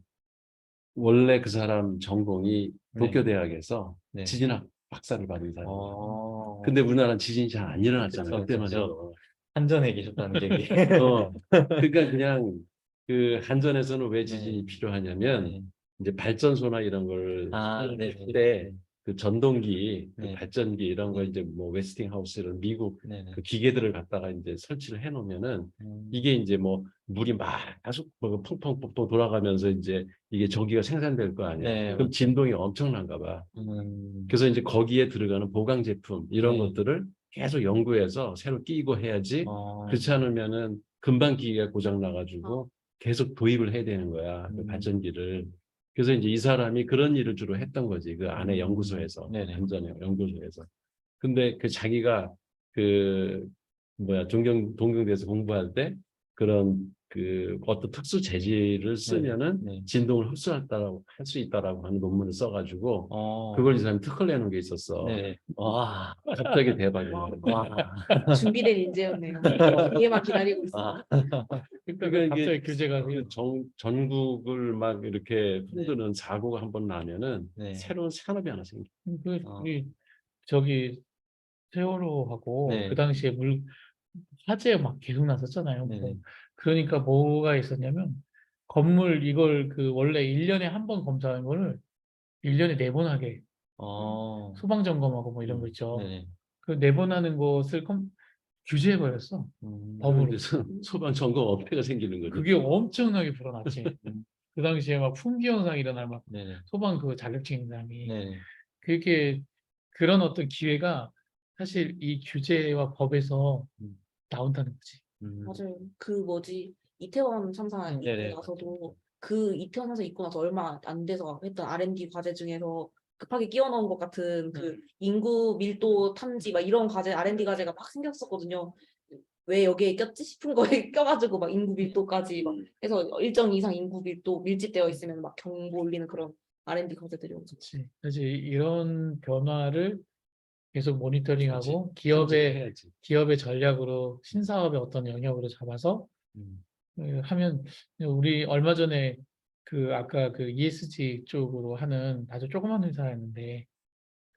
원래 그 사람 전공이 도쿄 대학에서 네. 지진학 박사를 받은 사람이야. 어, 근데 우리나라는 지진이 잘 안 일어났잖아. 그쵸, 그때만 그쵸. 해도. 한전에 계셨다는 얘기. 그러니까 그냥 그 한전에서는 왜 지진이 네. 필요하냐면 네. 이제 발전소나 이런 걸 아, 네. 할 때 그 전동기, 그 네. 발전기 이런 걸 네. 이제 뭐 웨스팅하우스 이런 미국 네네. 그 기계들을 갖다가 이제 설치를 해놓으면은 이게 이제 뭐 물이 막 계속 뭐 펑펑펑펑 돌아가면서 이제 이게 전기가 생산될 거 아니야. 네, 그럼 맞죠. 진동이 엄청난가 봐. 음, 그래서 이제 거기에 들어가는 보강 제품 이런 네. 것들을 계속 연구해서 새로 끼고 해야지. 어, 그렇지 않으면은 금방 기계가 고장 나가지고 계속 도입을 해야 되는 거야. 그 발전기를. 그래서 이제 이 사람이 그런 일을 주로 했던 거지. 그 안에 연구소에서. 네네. 한전에 연구소에서. 근데 그 자기가 그 동경대에서 공부할 때 그런 그 어떤 특수 재질을 쓰면은 네. 진동을 흡수할 수 있다라고 하는 논문을 써가지고 어, 그걸 이 사람이 특허를 내놓은 게 있었어. 네. 와, 갑자기 대박이야. 와. 준비된 인재였네요. 이해만 기다리고 있어. 아, 그러니까 갑자기 규제가 그 전국을 막 이렇게 흔드는 사고가 한번 나면은 네. 새로운 산업이 하나 생겨. 어. 저기 세월호하고 네. 그 당시에 화재 막 계속 났었잖아요. 네네. 그러니까 뭐가 있었냐면 건물 이걸 그 원래 1년에 한 번 검사하는 거를 1년에 4번 하게 어, 소방 점검하고 뭐 이런 거 있죠. 네네. 그 4번 하는 것을 규제해버렸어. 법으로. 그래서 소방점검업체가 생기는 거죠. 그게 엄청나게 불어났지. 그 당시에 막 품귀 현상이 일어날 막 네네. 소방 그 자격증 인상이 네네. 그게 그런 어떤 기회가 사실 이 규제와 법에서 음. 나온다는 거지. 맞아요. 그 뭐지 이태원 참사 있고 네네. 나서도 그 이태원 참사 있고 나서 얼마 안 돼서 했던 R&D 과제 중에서 급하게 끼워 넣은 것 같은 그 인구 밀도 탐지 막 이런 과제 R&D 과제가 막 생겼었거든요. 왜 여기에 꼈지 싶은 거에 껴가지고 막 인구 밀도까지 막 해서 일정 이상 인구 밀도 밀집되어 있으면 막 경보 울리는 그런 R&D 과제들이 엄청 그렇지. 그래서 이런 변화를 계속 모니터링하고 해야지. 기업의 전략으로 신사업의 어떤 영역으로 잡아서 음. 하면 우리 얼마 전에 그 아까 그 ESG 쪽으로 하는 아주 조그만 회사였는데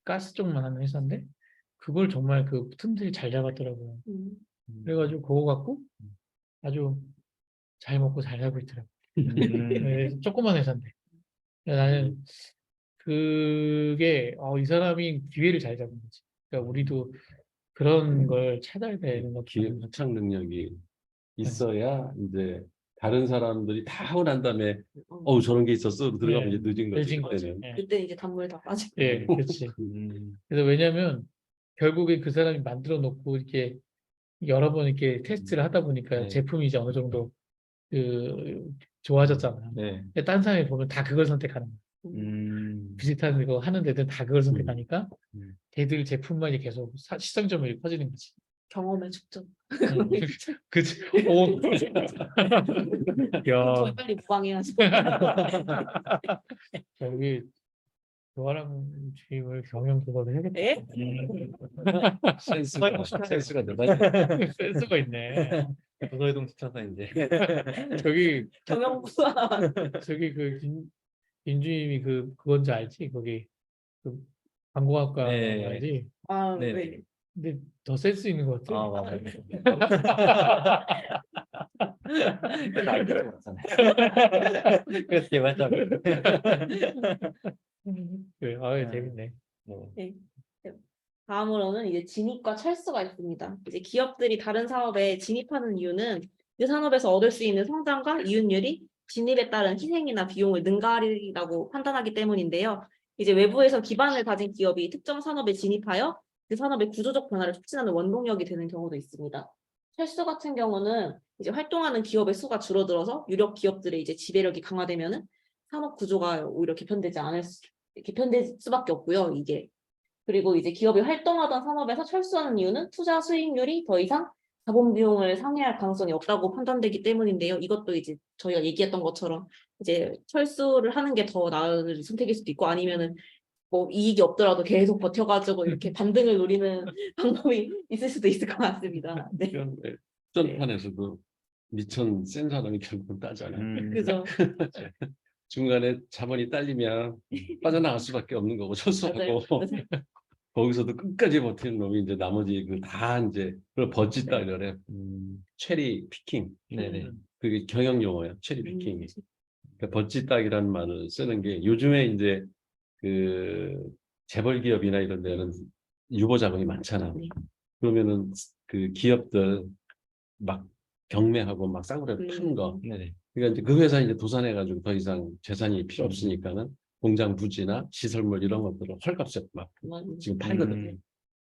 가스 쪽만 하는 회사인데 그걸 정말 그 틈들이 잘 잡았더라고요. 그래가지고 그거 갖고 아주 잘 먹고 잘 살고 있더라고요. 네, 조그만 회사인데 나는 그게 이 사람이 기회를 잘 잡은 거지. 그러니까 우리도 그런 걸 찾아야 되는 것 기획 같아요. 확장 능력이 네. 있어야 이제 다른 사람들이 다 하고 난 다음에 어, 저런 게 있었어 들어가면 네, 이제 늦은 거지. 늦은 거지. 그때는. 예, 그때 이제 단물 다 빠지고 예, 그렇지. 그래서 왜냐하면 결국에 그 사람이 만들어 놓고 이렇게 여러 번 이렇게 테스트를 하다 보니까 네. 제품이 이제 어느 정도 좋아졌잖아. 네. 근데 딴 사람이 보면 다 그걸 선택하는 거야. 비슷한 거 하는 데들 다 그걸 선택하니까 걔들 제품만 이제 계속 시장점이 커지는 거지. 경험의 축적. 그치? 오. 야, 빨리 무방해야지. 여기 조아람 주임을 경영 그거를 해야겠다. 에? 센스가 대단히. 센스가 있네. 도서이동 추천사 이제. 저기 경영부 하나. 저기 그 김주임이 그건지 알지? 거기 그 광고학과 네. 알지? 아, 네. 왜? 근데 더 센스 있는 것 같아. 아 맞아요. 그래서 알게 많잖아요. 그래서 개발자. 그래, 재밌네. 네. 다음으로는 이제 진입과 철수가 있습니다. 이제 기업들이 다른 사업에 진입하는 이유는 그 산업에서 얻을 수 있는 성장과 이윤율이 진입에 따른 희생이나 비용을 능가하리라고 판단하기 때문인데요. 이제 외부에서 기반을 가진 기업이 특정 산업에 진입하여 그 산업의 구조적 변화를 촉진하는 원동력이 되는 경우도 있습니다. 철수 같은 경우는 이제 활동하는 기업의 수가 줄어들어서 유력 기업들의 이제 지배력이 강화되면은 산업 구조가 오히려 개편될 수밖에 없고요. 이게 그리고 이제 기업이 활동하던 산업에서 철수하는 이유는 투자 수익률이 더 이상 자본 비용을 상회할 가능성이 없다고 판단되기 때문인데요. 이것도 이제 저희가 얘기했던 것처럼 이제 철수를 하는 게 더 나은 선택일 수도 있고 아니면은 뭐 이익이 없더라도 계속 버텨가지고 이렇게 반등을 노리는 방법이 있을 수도 있을 것 같습니다. 네. 전판에서도 미천 센 사람이 결국은 따잖아요. 그죠. 중간에 자본이 딸리면 빠져나갈 수밖에 없는 거고 철수하고 맞아요. 거기서도 끝까지 버티는 놈이 이제 나머지 그 다 이제 그걸 버짓다 그래. 체리 피킹. 네네. 그게 경영 용어야. 체리 피킹이. 그러니까 버짓딱이라는 말을 쓰는 게 요즘에 이제 그 재벌 기업이나 이런 데는 유보 자금이 많잖아. 네. 그러면은 그 기업들 막 경매하고 막 싸구려 파는 거. 네네. 그러니까 이제 그 회사 이제 도산해가지고 더 이상 재산이 필요 없으니까는 공장 부지나 시설물 이런 것들을 헐값에 막 지금 팔거든요.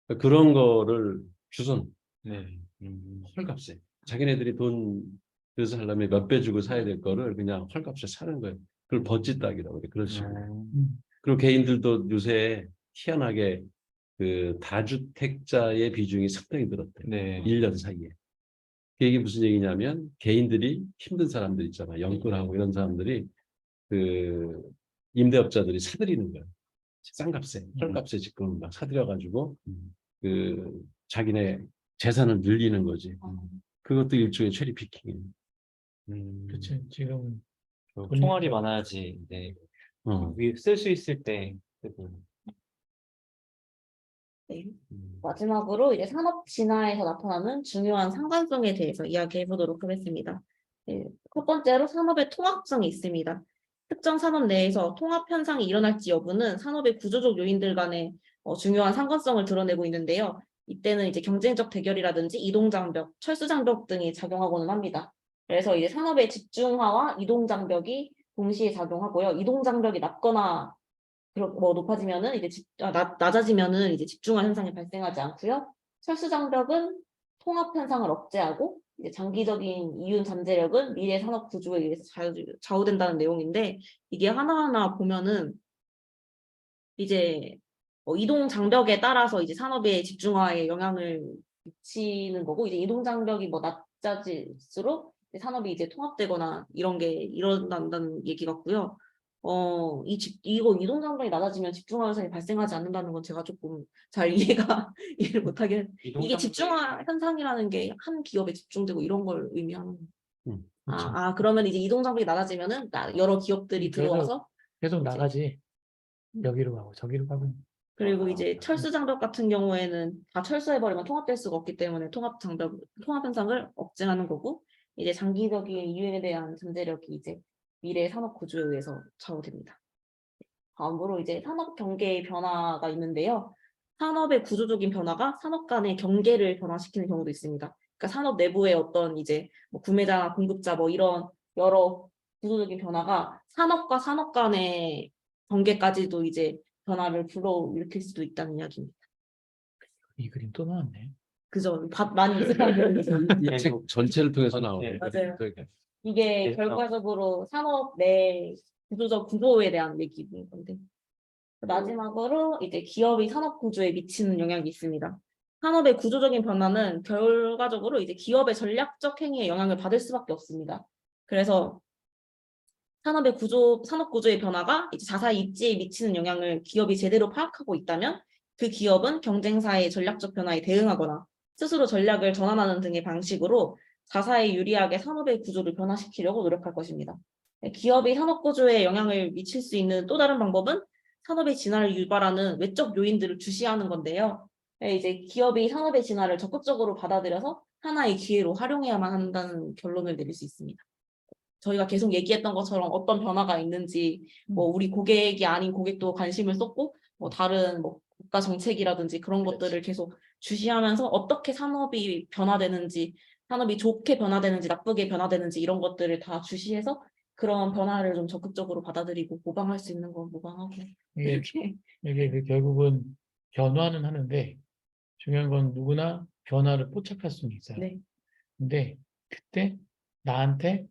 그러니까 그런 거를 주선 네. 헐값에 자기네들이 돈 그래서 하려면 몇 배 주고 사야 될 거를 그냥 헐값에 사는 거예요. 그걸 버짓딱이라고 그래. 그런 식으로. 그리고 개인들도 요새 희한하게 그 다주택자의 비중이 상당히 늘었대. 네. 1년 사이에. 이게 무슨 얘기냐면 개인들이 힘든 사람들 있잖아. 영끌하고 이런 사람들이 그 임대업자들이 사들이는 거예요. 싼 값에, 헐값에 지금 막 사들여가지고 그 자기네 재산을 늘리는 거지. 그것도 일종의 체리 피킹이에요. 그치. 지금 총알이 많아야지 이제 쓸 수 있을 때. 네. 마지막으로 이제 산업 진화에서 나타나는 중요한 상관성에 대해서 이야기해 보도록 하겠습니다. 네. 첫 번째로 산업의 통합성이 있습니다. 특정 산업 내에서 통합 현상이 일어날지 여부는 산업의 구조적 요인들 간의 중요한 상관성을 드러내고 있는데요. 이때는 이제 경쟁적 대결이라든지 이동장벽, 철수장벽 등이 작용하고는 합니다. 그래서 이제 산업의 집중화와 이동장벽이 동시에 작용하고요. 이동장벽이 낮거나 높아지면은 이제 낮아지면은 이제 직중화 현상이 발생하지 않고요. 철수장벽은 통합 현상을 억제하고 이제 장기적인 이윤 잠재력은 미래 산업 구조에 의해서 좌우된다는 내용인데 이게 하나하나 보면은 이제 이동 장벽에 따라서 이제 산업의 집중화에 영향을 미치는 거고 이제 이동 장벽이 낮아질수록 이제 산업이 이제 통합되거나 이런 게 일어난다는 얘기 같고요. 이거 이동 장벽이 낮아지면 집중화 현상이 발생하지 않는다는 건 제가 조금 잘 이해를 못하긴 이게 집중화 현상이라는 게 한 기업에 집중되고 이런 걸 의미하는 그렇죠. 그러면 이제 이동 장벽이 낮아지면은 여러 기업들이 그래서 들어와서 계속 이제 나가지. 여기로 가고 저기로 가고. 그리고 이제 철수 장벽 같은 경우에는 다 철수해버리면 통합될 수가 없기 때문에 통합 현상을 억제하는 거고 이제 장기적인 이윤에 대한 잠재력이 이제 미래 산업 구조에 의해서 좌우됩니다. 다음으로 이제 산업 경계의 변화가 있는데요. 산업의 구조적인 변화가 산업 간의 경계를 변화시키는 경우도 있습니다. 그러니까 산업 내부의 어떤 이제 구매자나 공급자 이런 여러 구조적인 변화가 산업과 산업 간의 경계까지도 이제 변화를 불러일으킬 수도 있다는 이야기입니다. 이 그림 또 나왔네. 그죠? 많이 있었다는 이 책 전체를 통해서 나오네. 맞아요. 그러니까. 이게 네, 결과적으로 산업 내 구조적 구조에 대한 얘기인 건데 마지막으로 이제 기업이 산업 구조에 미치는 영향이 있습니다. 산업의 구조적인 변화는 결과적으로 이제 기업의 전략적 행위에 영향을 받을 수밖에 없습니다. 그래서 산업 구조의 변화가 이제 자사의 입지에 미치는 영향을 기업이 제대로 파악하고 있다면 그 기업은 경쟁사의 전략적 변화에 대응하거나 스스로 전략을 전환하는 등의 방식으로 자사에 유리하게 산업의 구조를 변화시키려고 노력할 것입니다. 기업이 산업 구조에 영향을 미칠 수 있는 또 다른 방법은 산업의 진화를 유발하는 외적 요인들을 주시하는 건데요. 이제 기업이 산업의 진화를 적극적으로 받아들여서 하나의 기회로 활용해야만 한다는 결론을 내릴 수 있습니다. 저희가 계속 얘기했던 것처럼 어떤 변화가 있는지 우리 고객이 아닌 고객도 관심을 쏟고 다른 국가 정책이라든지 그런 것들을 계속 주시하면서 어떻게 산업이 변화되는지 산업이 좋게 변화되는지 나쁘게 변화되는지 이런 것들을 다 주시해서 그런 변화를 좀 적극적으로 받아들이고 모방할 수 있는 건 모방하고 이게 결국은 변화는 하는데 중요한 건 누구나 변화를 포착할 수는 있어요. 네. 근데 그때 나한테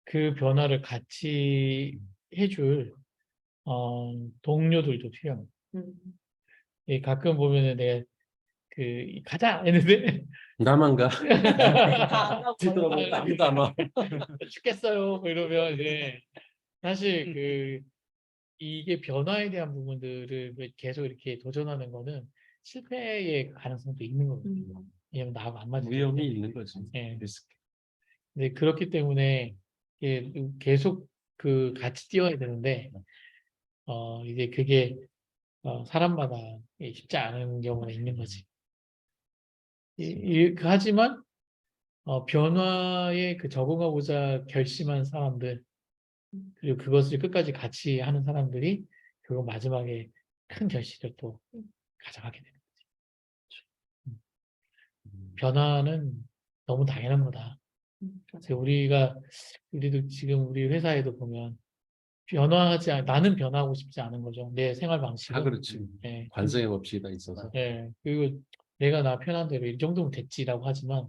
그 변화를 같이 해줄 동료들도 필요합니다. 가끔 보면은 내가 가자 했는데 나만 가. 뒤돌아보고 아무도 안 와. 죽겠어요. 이러면 이제 사실 이게 변화에 대한 부분들을 계속 이렇게 도전하는 거는 실패의 가능성도 있는 거거든요. 왜냐면 나하고 안 맞는 위험이 있는 거지. 예. 리스크. 네, 그렇기 때문에 계속 같이 뛰어야 되는데 이제 그게 사람마다 쉽지 않은 경우가 있는 거지. 하지만 변화에 적응하고자 결심한 사람들 그리고 그것을 끝까지 같이 하는 사람들이 결국 마지막에 큰 결실을 또 가져가게 되는 거지. 변화는 너무 당연한 거다. 그래서 우리도 지금 우리 회사에도 보면 나는 변화하고 싶지 않은 거죠. 내 생활 방식은. 다 그렇지. 예, 관성의 법칙이 있어서. 예, 그리고 내가 나 편한 대로 이 정도면 됐지라고 하지만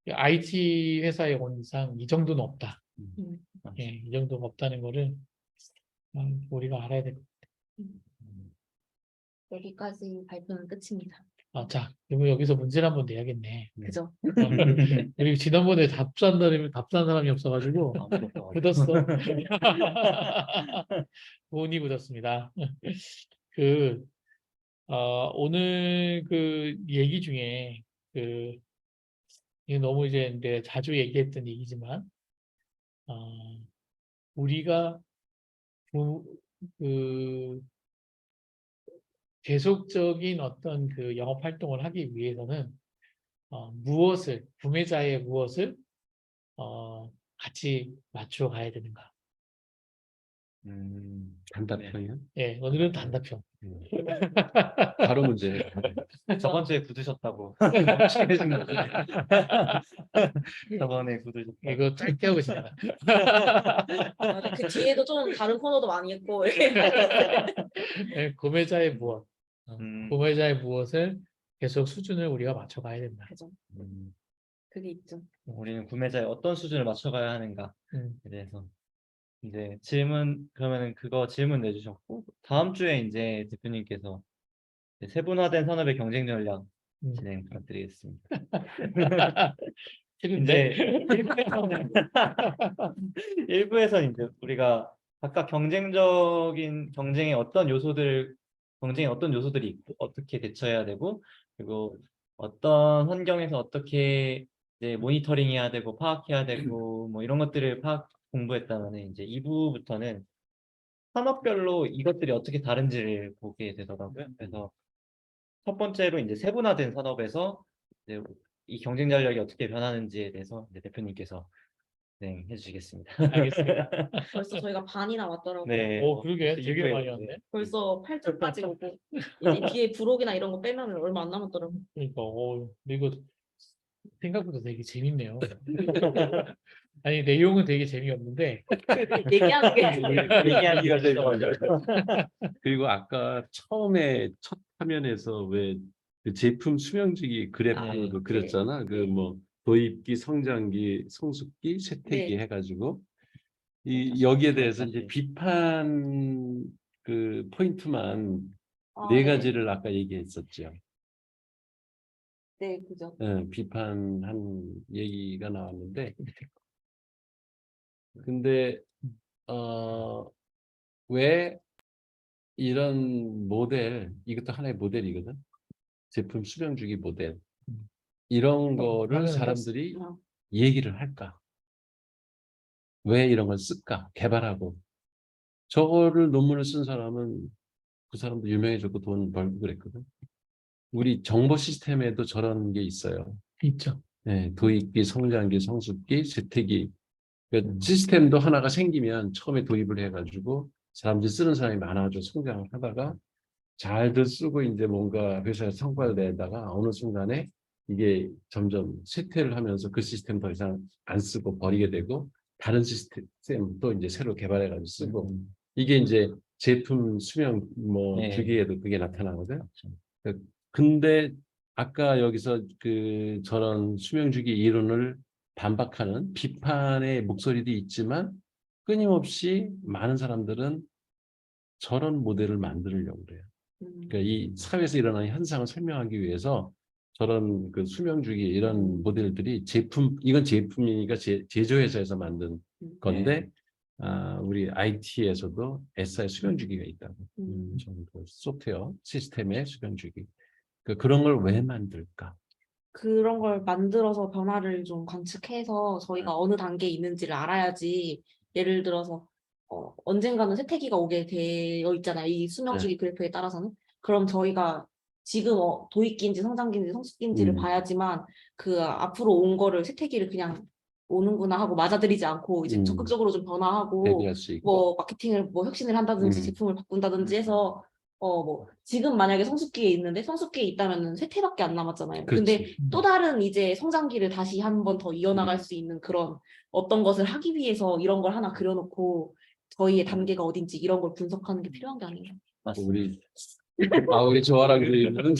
IT 회사에 온 이상 이 정도는 없다. 예, 이 정도가 없다는 거를 우리가 알아야 될 것 여기까지 발표는 끝입니다. 같아요. 자, 그러면 여기서 문제를 한번 내야겠네. 그죠? 그리고 지난번에 답한 사람이 없어가지고 굳었어. 돈이 굳었습니다. 오늘 얘기 중에 이게 너무 이제 내가 자주 얘기했던 얘기지만 우리가 계속적인 어떤 영업 활동을 하기 위해서는 구매자의 무엇을 같이 맞추어 가야 되는가? 단답형이요? 예, 오늘은 단답형. 바로 문제. 저번 주에 굳으셨다고. 저번에 굳으셨다고. 이거 짧게 하고 지나가. 맞아, 그 뒤에도 좀 다른 코너도 많이 있고. 네, 구매자의 무엇, 음, 구매자의 무엇을 계속 수준을 우리가 맞춰가야 된다. 그죠. 음, 그게 있죠. 우리는 구매자의 어떤 수준을 맞춰가야 하는가에 음. 대해서 이제 질문 그러면은 그거 질문 내주셨고 다음 주에 이제 대표님께서 이제 세분화된 산업의 경쟁 전략 음. 진행 부탁드리겠습니다. 싫은데? 이제 일부에서는 이제 우리가 각각 경쟁의 어떤 요소들이 있고 어떻게 대처해야 되고 그리고 어떤 환경에서 어떻게 이제 모니터링해야 되고 파악해야 되고 뭐 이런 것들을 공부했다면 이제 2부부터는 산업별로 이것들이 어떻게 다른지를 보게 되더라고요. 그래서 첫 번째로 이제 세분화된 산업에서 이제 이 경쟁 전략이 어떻게 변하는지에 대해서 이제 대표님께서 진행해 주시겠습니다. 알겠습니다. 벌써 저희가 반이나 왔더라고요. 네. 오, 그러게 되게 일부에, 많이 왔네. 벌써 8주까지 오고 이제 뒤에 부록이나 이런 거 빼면 얼마 안 남았더라고요. 그러니까 이거 생각보다 되게 재밌네요. 아니 내용은 되게 재미없는데 얘기하는 게 얘기하기가 제일 먼저. 그리고 아까 처음에 첫 화면에서 왜 그 제품 수명주기 그래프도 네. 그렸잖아. 그 뭐 도입기, 성장기, 성숙기, 쇠퇴기 네. 해가지고 여기에 대해서 이제 네. 비판 그 포인트만 아, 네 네. 가지를 아까 얘기했었죠. 네, 그죠. 비판한 얘기가 나왔는데, 근데 왜 이런 모델, 이것도 하나의 모델이거든. 제품 수명주기 모델. 이런 거를 화면은 사람들이 어. 얘기를 할까? 왜 이런 걸 쓸까? 개발하고. 저거를 논문을 쓴 사람은 그 사람도 유명해졌고 돈 벌고 그랬거든. 우리 정보 시스템에도 저런 게 있어요. 있죠. 네, 도입기, 성장기, 성숙기, 쇠퇴기. 그러니까 시스템도 하나가 생기면 처음에 도입을 해가지고 사람들이 쓰는 사람이 많아져 성장을 하다가 잘들 쓰고 이제 뭔가 회사에 성과를 내다가 어느 순간에 이게 점점 쇠퇴를 하면서 그 시스템 더 이상 안 쓰고 버리게 되고 다른 시스템 또 이제 새로 개발해가지고 쓰고 이게 이제 제품 수명 뭐 네. 주기에도 그게 나타나거든. 그렇죠. 근데 아까 여기서 그 저런 수명주기 이론을 반박하는 비판의 목소리도 있지만 끊임없이 많은 사람들은 저런 모델을 만들려고 그래요. 그러니까 이 사회에서 일어나는 현상을 설명하기 위해서 저런 그 수명주기 이런 모델들이 이건 제품이니까 제조회사에서 만든 건데 우리 IT에서도 SI 수명주기가 있다고. 정도 소프트웨어 시스템의 수명주기. 그런 걸 왜 만들까? 그런 걸 만들어서 변화를 좀 관측해서 저희가 어느 단계에 있는지를 알아야지 예를 들어서 언젠가는 쇠퇴기가 오게 되어 있잖아요. 이 수명주기 그래프에 따라서는. 그럼 저희가 지금 도입기인지 성장기인지 성숙기인지를 봐야지만 그 앞으로 온 거를 쇠퇴기를 그냥 오는구나 하고 맞아들이지 않고 이제 적극적으로 좀 변화하고 대비할 수 있고. 뭐 마케팅을 뭐 혁신을 한다든지 제품을 바꾼다든지 해서 뭐 지금 만약에 성숙기에 있는데 성숙기에 있다면은 쇠퇴밖에 안 남았잖아요. 근데 그렇지. 또 다른 이제 성장기를 다시 한 번 더 이어나갈 수 있는 그런 어떤 것을 하기 위해서 이런 걸 하나 그려놓고 저희의 단계가 어딘지 이런 걸 분석하는 게 필요한 게 아니에요. 맞습니다. 우리 조아랑 교수님은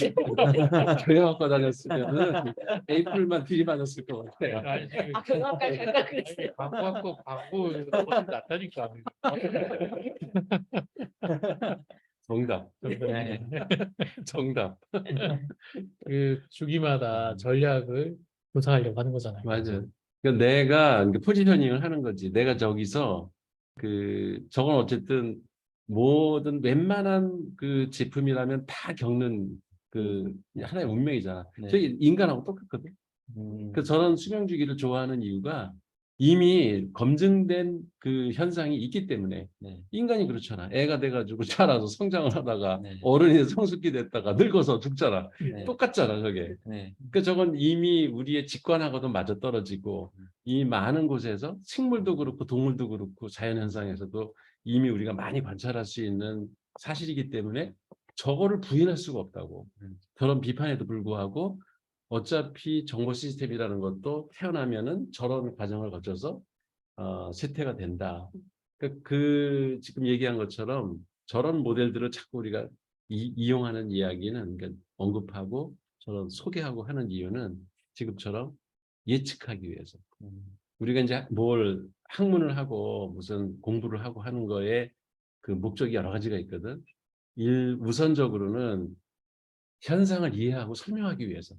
경영학과 다녔으면은 에이플만 들이받았을 것 같아요. 아, 경영학과에 갈까 그랬어요. 광고 훨씬 낫다니까. 정답. 네. 정답. 그 주기마다 전략을 조사하려고 하는 거잖아요. 맞아요. 그러니까 내가 포지셔닝을 하는 거지. 내가 저기서 저건 어쨌든 모든 웬만한 그 제품이라면 다 겪는 그 하나의 운명이잖아. 네. 저기 인간하고 똑같거든. 그 저런 수명주기를 좋아하는 이유가 이미 검증된 그 현상이 있기 때문에 네. 인간이 그렇잖아. 애가 돼가지고 자라서 성장을 하다가 네. 어른이 돼서 성숙기 됐다가 늙어서 죽잖아. 네. 똑같잖아, 저게. 네. 그 저건 이미 우리의 직관하고도 맞아 떨어지고 이 많은 곳에서 식물도 그렇고 동물도 그렇고 자연현상에서도 이미 우리가 많이 관찰할 수 있는 사실이기 때문에 저거를 부인할 수가 없다고. 저런 비판에도 불구하고 어차피 정보 시스템이라는 것도 태어나면은 저런 과정을 거쳐서 쇠퇴가 된다. 그 지금 얘기한 것처럼 저런 모델들을 자꾸 우리가 이용하는 이야기는, 그러니까 언급하고 저런 소개하고 하는 이유는 지금처럼 예측하기 위해서. 우리가 이제 뭘 학문을 하고 무슨 공부를 하고 하는 거에 그 목적이 여러 가지가 있거든. 우선적으로는 현상을 이해하고 설명하기 위해서.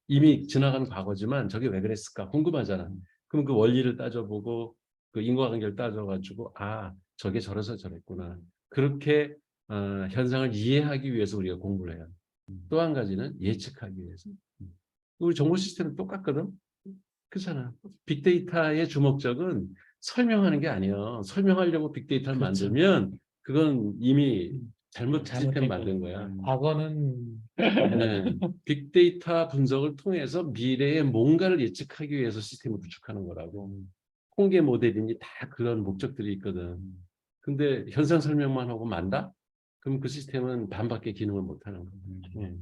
이미 지나간 과거지만 저게 왜 그랬을까 궁금하잖아. 그럼 그 원리를 따져보고 그 인과관계를 따져가지고 저게 저래서 저랬구나. 그렇게 현상을 이해하기 위해서 우리가 공부를 해요. 또 한 가지는 예측하기 위해서. 우리 정보 시스템은 똑같거든. 그렇잖아. 빅데이터의 주목적은 설명하는 게 아니에요. 설명하려고 빅데이터를 그렇죠. 만들면 그건 이미 잘못 시스템 잘못된 만든 거야. 과거는 네. 빅데이터 분석을 통해서 미래의 뭔가를 예측하기 위해서 시스템을 구축하는 거라고. 통계 모델이니 다 그런 목적들이 있거든. 근데 현상 설명만 하고 만다? 그럼 그 시스템은 반밖에 기능을 못 하는 거야. 네.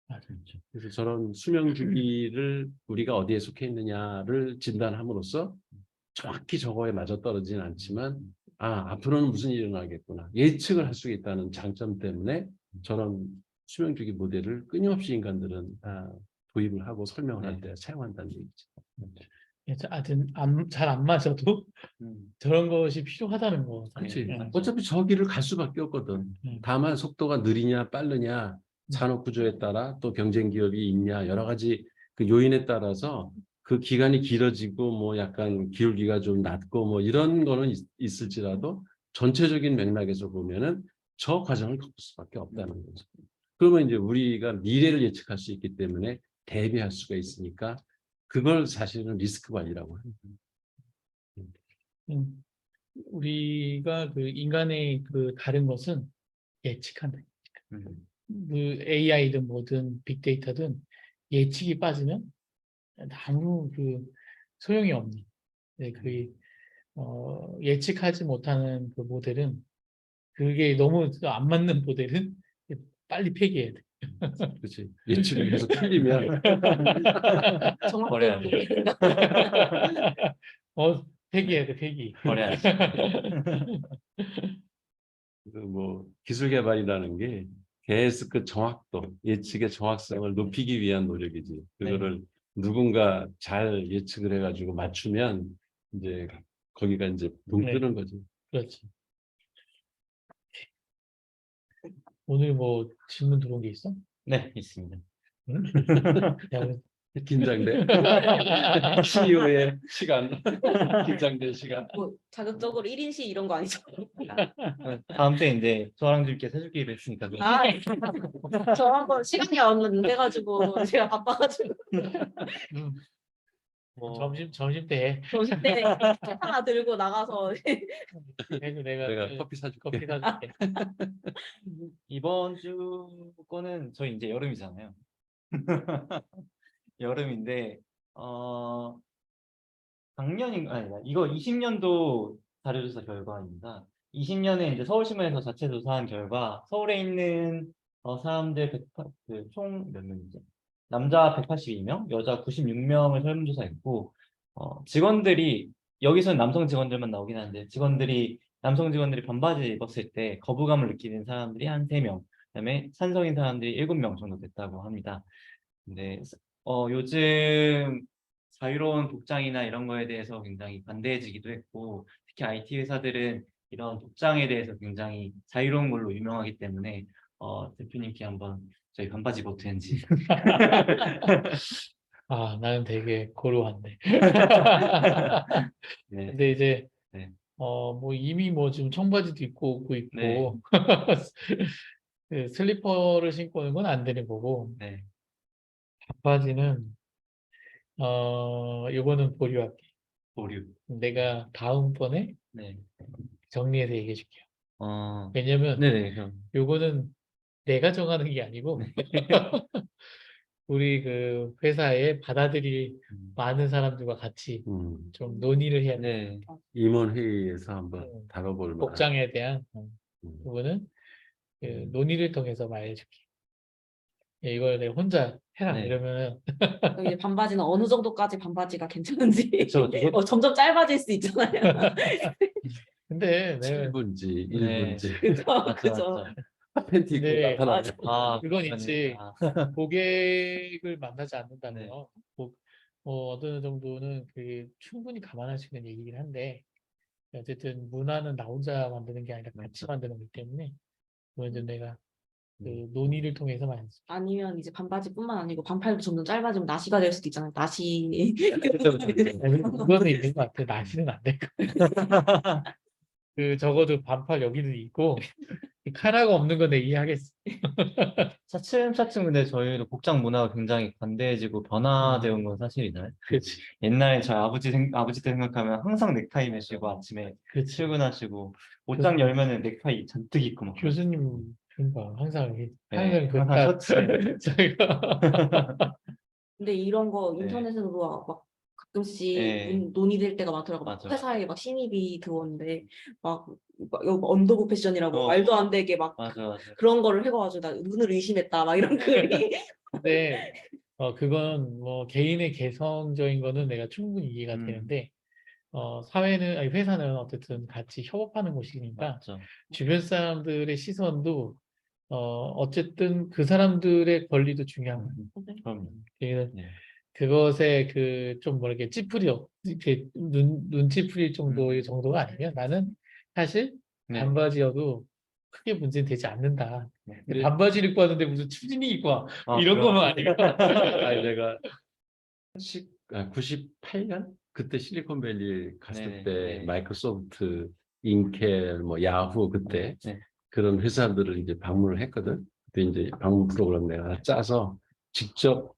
맞아요. 그래서 저런 수명 주기를 우리가 어디에 속해 있느냐를 진단함으로써 정확히 저거에 맞아떨어지진 않지만 앞으로는 무슨 일이 일어나겠구나. 예측을 할 수 있다는 장점 때문에 저런 수명 주기 모델을 끊임없이 인간들은 도입을 하고 설명을 할 때 사용한다는 얘기죠. 하여튼 잘 안 맞아도 저런 것이 필요하다는 거. 그렇지. 네. 어차피 저 길을 갈 수밖에 없거든. 다만 속도가 느리냐 빠르냐 산업 구조에 따라 또 경쟁 기업이 있냐 여러 가지 그 요인에 따라서 그 기간이 길어지고 뭐 약간 기울기가 좀 낮고 뭐 이런 거는 있을지라도 전체적인 맥락에서 보면은 저 과정을 겪을 수밖에 없다는 거죠. 그러면 이제 우리가 미래를 예측할 수 있기 때문에 대비할 수가 있으니까 그걸 사실은 리스크 관리라고 합니다. 우리가 그 인간의 그 다른 것은 예측한다. 그 AI든 뭐든 빅데이터든 예측이 빠지면 아무 그 소용이 없는. 예측하지 못하는 그 모델은 그게 너무 안 맞는 모델은 빨리 폐기해야 돼. 그렇지. 예측을 해서 틀리면 버려야 정확도로 돼. 폐기해야 돼, 폐기. 버려야지. 그래서 뭐 기술 개발이라는 게 계속 그 정확도, 예측의 정확성을 높이기 위한 노력이지. 그거를 누군가 잘 예측을 해가지고 맞추면 이제 거기가 이제 붕 네. 뜨는 거지. 그렇지. 오늘 뭐 질문 들어온 게 있어? 네, 있습니다. 응? 야, 우리 긴장돼. CEO의 시간, 긴장된 시간. 뭐 자극적으로 1인시 이런 거 아니죠? 다음 때 이제 저랑 좀 이렇게 해주기로 했으니까. 저 한번 시간이 얼마 안 돼가지고 제가 바빠가지고 뭐, 점심 때 해. 점심 때 하나 들고 나가서 그래도 내가 내가 커피 사줄게. 커피 사줄게. 이번 주 거는 저희 이제 여름이잖아요. 여름인데 작년인가 아니다. 이거 20년도 자료조사 결과입니다. 20년에 이제 서울신문에서 자체 조사한 결과 서울에 있는 사람들 총 몇 명이죠? 남자 182명, 여자 96명을 설문조사했고 직원들이 여기서는 남성 직원들만 나오긴 하는데 남성 직원들이 반바지 입었을 때 거부감을 느끼는 사람들이 한 3명, 그다음에 산성인 사람들이 7명 정도 됐다고 합니다. 근데 요즘 자유로운 복장이나 이런 거에 대해서 굉장히 반대해지기도 했고 특히 IT 회사들은 이런 복장에 대해서 굉장히 자유로운 걸로 유명하기 때문에 대표님께 한번 저희 반바지 입어도 되는지 나는 되게 고루한데. 네. 근데 이제 네. 뭐 이미 뭐 지금 청바지도 입고 오고 있고 네. 그 슬리퍼를 신고 오는 건 안 되는 거고 네. 반바지는 요거는 보류할게. 보류. 내가 다음번에 네. 정리해서 얘기해 줄게요. 어, 왜냐면 네네. 그럼. 요거는 내가 정하는 게 아니고 우리 그 회사에 받아들일 많은 사람들과 같이 좀 논의를 해야 돼. 네. 임원 회의에서 한번 다뤄볼 만한. 복장에 대한 부분은 그 논의를 통해서 말해줄게. 예, 이걸 내가 혼자 해라 네. 이러면 그럼 이제 반바지는 어느 정도까지 반바지가 괜찮은지 그쵸, 그거- 점점 짧아질 수 있잖아요. 근데 내가 7분지, 네. 1분지. 그죠, 맞죠, 그죠. 맞죠. 팬티 입고 네, 나타나죠. 아, 그건 그러네. 있지. 아, 고객을 만나지 않는다면 네. 어느 정도는 그게 충분히 감안할 수 있는 얘기긴 한데 어쨌든 문화는 나 혼자 만드는 게 아니라 같이 맞죠. 만드는 거기 때문에 그건 좀 내가 그 음. 논의를 통해서 말했어. 아니면 이제 반바지뿐만 아니고 반팔도 점점 짧아지면 나시가 될 수도 있잖아요. 나시. 그쵸, 그쵸, 그쵸. 그거는 있는 것 같아. 나시는 안 될 거. 그 적어도 반팔 여기는 있고 카라가 없는 건 내 이해하겠어. 차츰차츰 근데 저희도 복장 문화가 굉장히 관대해지고 변화되어 온 건 사실이잖아요. 그렇지, 옛날에 저희 아버지 때 생각하면 항상 넥타이 매시고 아침에 그렇지. 출근하시고 옷장 열면은 넥타이 잔뜩 입고 막 교수님 그러니까 항상 네, 항상 항상 셔츠. 저희가 근데 이런 거 네. 인터넷에서도 막 가끔씩 네. 논의될 때가 많더라고. 막 맞아. 회사에 막 신입이 들어오는데 막 언더고 패션이라고 말도 안 되게 막 맞아. 그런 거를 해가지고 나 눈을 의심했다 막 이런 글이. 근데 그건 뭐 개인의 개성적인 거는 내가 충분히 이해가 되는데 사회는 아니 회사는 어쨌든 같이 협업하는 곳이니까 맞죠. 주변 사람들의 시선도 어쨌든 그 사람들의 권리도 중요한 거예요. 그럼요. 그래서 네. 그것에 그 좀 뭐랄까 이렇게 눈치 풀릴 정도의 정도가 아니면 나는 사실 네. 반바지여도 크게 문제는 되지 않는다. 근데 그래- 반바지를 입고 왔는데 무슨 추진이 입고 와. 아, 이런 그럼- 거면 아니고. 아니 내가 98년 그때 실리콘밸리 갔을 네, 때 네. 마이크로소프트, 인텔, 뭐 야후 그때 네. 그런 회사들을 이제 방문을 했거든. 그때 이제 방문 프로그램 내가 하나 짜서 직접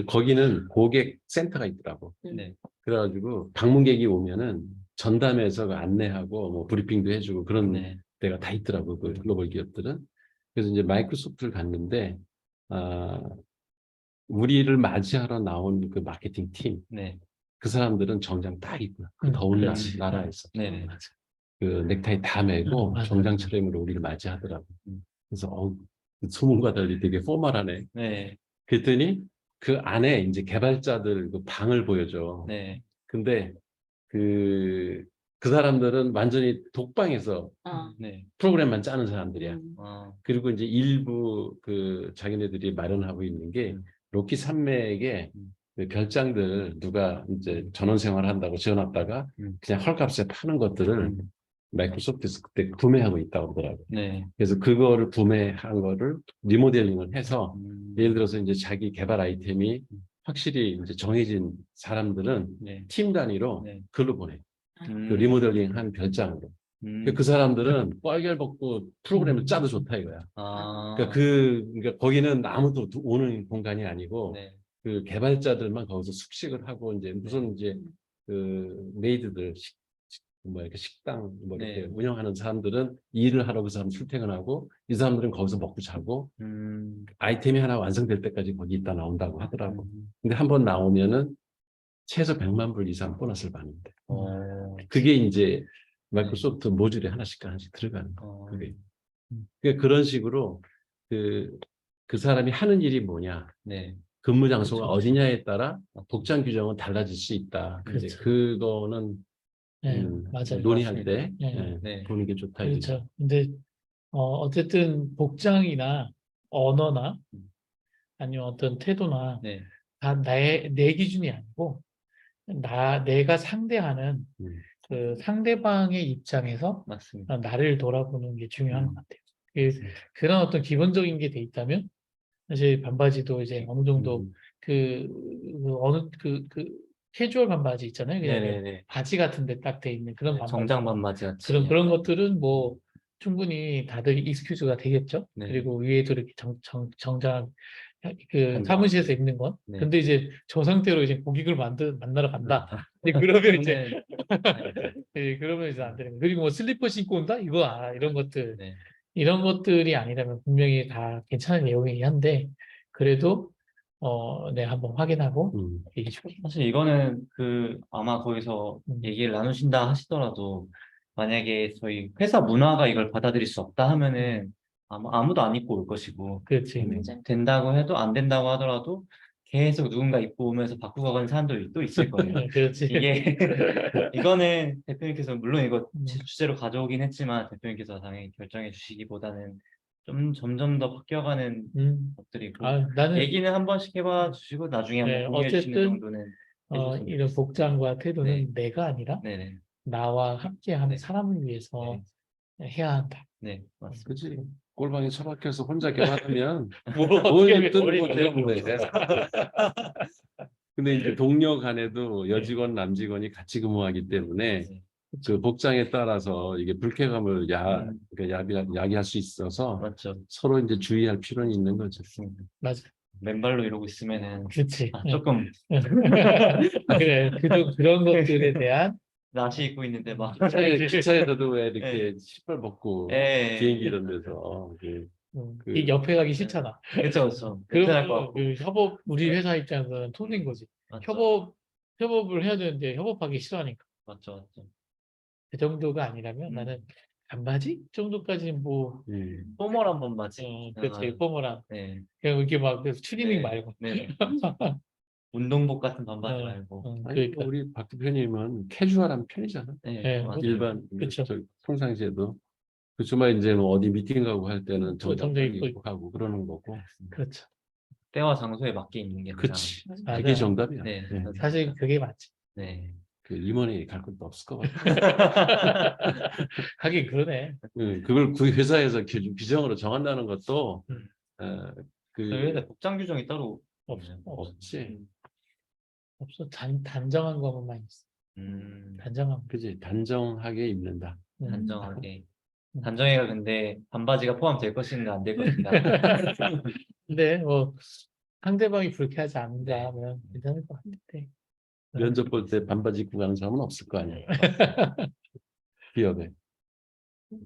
거기는 고객 센터가 있더라고. 네. 그래가지고 방문객이 오면은 전담해서 그 안내하고 뭐 브리핑도 해주고 그런 네. 데가 다 있더라고. 그 글로벌 기업들은. 그래서 이제 마이크로소프트를 갔는데 우리를 맞이하러 나온 그 마케팅 팀, 네. 그 사람들은 정장 딱 입고 그 더운 그렇지. 나라에서 네. 그 넥타이 다 매고 맞아. 정장 차림으로 우리를 맞이하더라고. 음. 그래서 그 소문과 달리 되게 포멀하네. 네. 그랬더니 그 안에 이제 개발자들 그 방을 보여줘. 네. 근데 그 사람들은 완전히 독방에서 아, 네. 프로그램만 짜는 사람들이야. 아, 그리고 이제 일부 그 자기네들이 마련하고 있는 게 로키 산맥에 그 별장들 누가 이제 전원 생활 한다고 지어놨다가 그냥 헐값에 파는 것들을 마이크로소프트에서 그때 구매하고 있다고 하더라고요. 네. 그래서 그거를 구매한 거를 리모델링을 해서 음. 예를 들어서 이제 자기 개발 아이템이 확실히 이제 정해진 사람들은 네. 팀 단위로 네. 글로 보내. 음. 그 리모델링 한 별장으로. 그 사람들은 뻘걀 벗고 프로그램을 짜도 좋다 이거야. 아. 그러니까 거기는 아무도 오는 공간이 아니고 네. 그 개발자들만 거기서 숙식을 하고 이제 무슨 이제 그 메이드들 뭐 이렇게 식당 뭐 이렇게 네. 운영하는 사람들은 일을 하러 그 사람 출퇴근하고 이 사람들은 거기서 먹고 자고 아이템이 하나 완성될 때까지 거기 있다 나온다고 하더라고. 근데 한 번 나오면은 최소 100만 불 이상 보너스를 받는데. 그게 이제 마이크로소프트 모듈에 하나씩 들어가는 거. 그게. 그러니까 그런 식으로 그 사람이 하는 일이 뭐냐, 네. 근무 장소가 그렇죠. 어디냐에 따라 복장 규정은 달라질 수 있다. 이제 그렇죠. 그거는 네, 맞아요. 논의할 때 네. 네. 보는 게 좋다. 이거죠. 그렇죠. 근데 어쨌든 복장이나 언어나 아니면 어떤 태도나 네. 다 내 기준이 아니고 내가 상대하는 음. 그 상대방의 입장에서 맞습니다. 나를 돌아보는 게 중요한 것 같아요. 그런 어떤 기본적인 게 돼 있다면 사실 반바지도 이제 어느 정도 그 캐주얼 반바지 있잖아요. 그냥 네네네. 바지 같은 데 딱 돼 있는 그런 반바지. 정장 반바지 같이. 그런 것들은 뭐 충분히 다들 익스큐즈가 되겠죠. 네. 그리고 위에도 이렇게 정장 그 반장. 사무실에서 입는 건. 네. 근데 이제 저 상태로 이제 고객을 만나러 간다. 근데 그러면 이제 네, 그러면 이제 안 되는 거예요. 그리고 뭐 슬리퍼 신고 온다? 이런 것들. 네. 이런 것들이 아니라면 분명히 다 괜찮은 내용이긴 한데 그래도 내가 한번 확인하고 얘기 줄게. 사실 이거는 아마 거기서 음. 얘기를 나누신다 하시더라도 만약에 저희 회사 문화가 이걸 받아들일 수 없다 하면은 아무도 안 입고 올 것이고 그렇지. 된다고 해도 안 된다고 하더라도 계속 누군가 입고 오면서 바꾸고 가는 사람들이 또 있을 거예요. 그렇지. 이게 이거는 대표님께서 물론 이거 음. 주제로 가져오긴 했지만 대표님께서 당연히 결정해 주시기보다는 좀 점점 더 바뀌어가는 것들이고 나는 얘기는 한 번씩 해봐 주시고 나중에 한번 네, 공유해 주시는 어쨌든 정도는 해주시면 이런 복장과 태도는 네. 내가 아니라 네네 나와 함께하는 네. 사람을 위해서 해야 한다. 네 맞습니다. 그지 꼴방에 처박혀서 혼자 개발하면 뭐 온 어떻게 뜻 머리 못 때문에. 근데 이제 동료 간에도 여직원 남직원이 같이 근무하기 때문에 네. 그 복장에 따라서 이게 불쾌감을 그러니까 야기할 수 있어서 맞죠. 서로 이제 주의할 필요는 있는 거죠. 맞습니다. 맞아. 맨발로 이러고 있으면은 그렇지. 조금 그래. 그런 것들에 대한 나시 입고 있는데 막 기차에서도 왜 네. 이렇게 신발 벗고 예. 비행기 이런 데서 이 옆에 가기 싫잖아. 그렇죠 그렇죠. 그러면 불편할 것 같고 그 협업 우리 회사 입장에서는 토는 거지. 맞죠. 협업을 해야 되는데 협업하기 싫어하니까. 맞죠 맞죠. 그 정도가 아니라면 나는 반바지 정도까지는 뭐 포멀한 번맞이 그렇지 포멀한 네. 그냥 이렇게 막 그래서 추리닝 네. 말고 네. 운동복 같은 반바지 어, 말고 아니, 그러니까 우리 박 대표님은 캐주얼한 편이잖아. 네, 네, 맞아요. 일반 그쵸. 평상시에도 그 주말 이제 뭐 어디 미팅 가고 할 때는 정장 정장 입고 입고 하고 그러는 거고. 그렇죠. 때와 장소에 맞게 입는 게 가장 그치. 맞아요. 그게 정답이야. 네, 네. 맞아요. 사실 그게 맞지. 네. 그 임원이 갈 것도 없을 것 같아. 하긴 그러네. 그걸 그 회사에서 규정으로 정한다는 것도 저희 회사 복장 규정이 따로 없어. 없지. 없어. 단정한 것만 있어. 단정한 거. 그지 단정하게 입는다. 단정하게. 음. 단정해가 근데 반바지가 포함될 것인가 안 될 것인가. 근데 뭐 상대방이 불쾌하지 않는다 네. 하면 괜찮을 것 같은데. 면접 볼 때 반바지 입고 가는 사람은 없을 거 아니야. 기업에.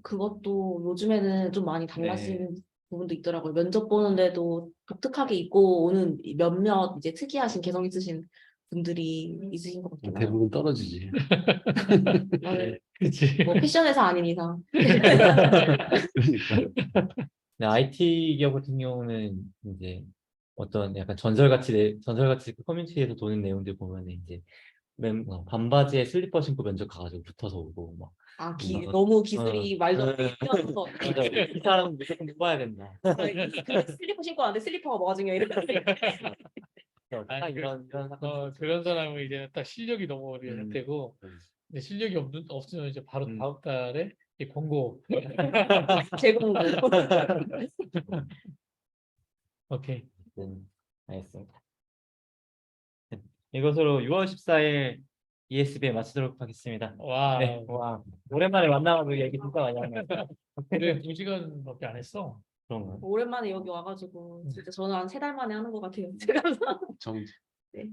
그것도 요즘에는 좀 많이 달라진 네. 부분도 있더라고요. 면접 보는데도 독특하게 입고 오는 몇몇 이제 특이하신 개성 있으신 분들이 있으신 것 같긴 해요. 대부분 떨어지지. 그치. 뭐 패션회사 아닌 이상. 그러니까. 네, IT 기업 같은 경우는 이제 어떤 약간 전설같이 그 커뮤니티에서 도는 내용들 보면 이제 반바지에 슬리퍼 신고 면접 가가지고 붙어서 오고 막 너무 기술이 말도 안 되게 뛰어서 맞아. 이 사람은 무조건 뽑아야 된다. 근데 슬리퍼 신고 왔는데 슬리퍼가 뭐가 중요해 이렇게. 딱 이런 사건. 그런 사람은 이제 딱 실력이 너무 되고 근데 실력이 없으면 이제 바로 다음 달에 이 공고 제공도. 오케이. 알겠습니다. 이것으로 6월 14일 ESB에 마치도록 하겠습니다. 와. 네, 와 오랜만에 만나가지고 얘기 진짜 많이 하네. 그래 2시간밖에 안 했어. 그런가요? 오랜만에 여기 와가지고 진짜 저는 한 3달 만에 하는 것 같아요. 제가 정지. 네.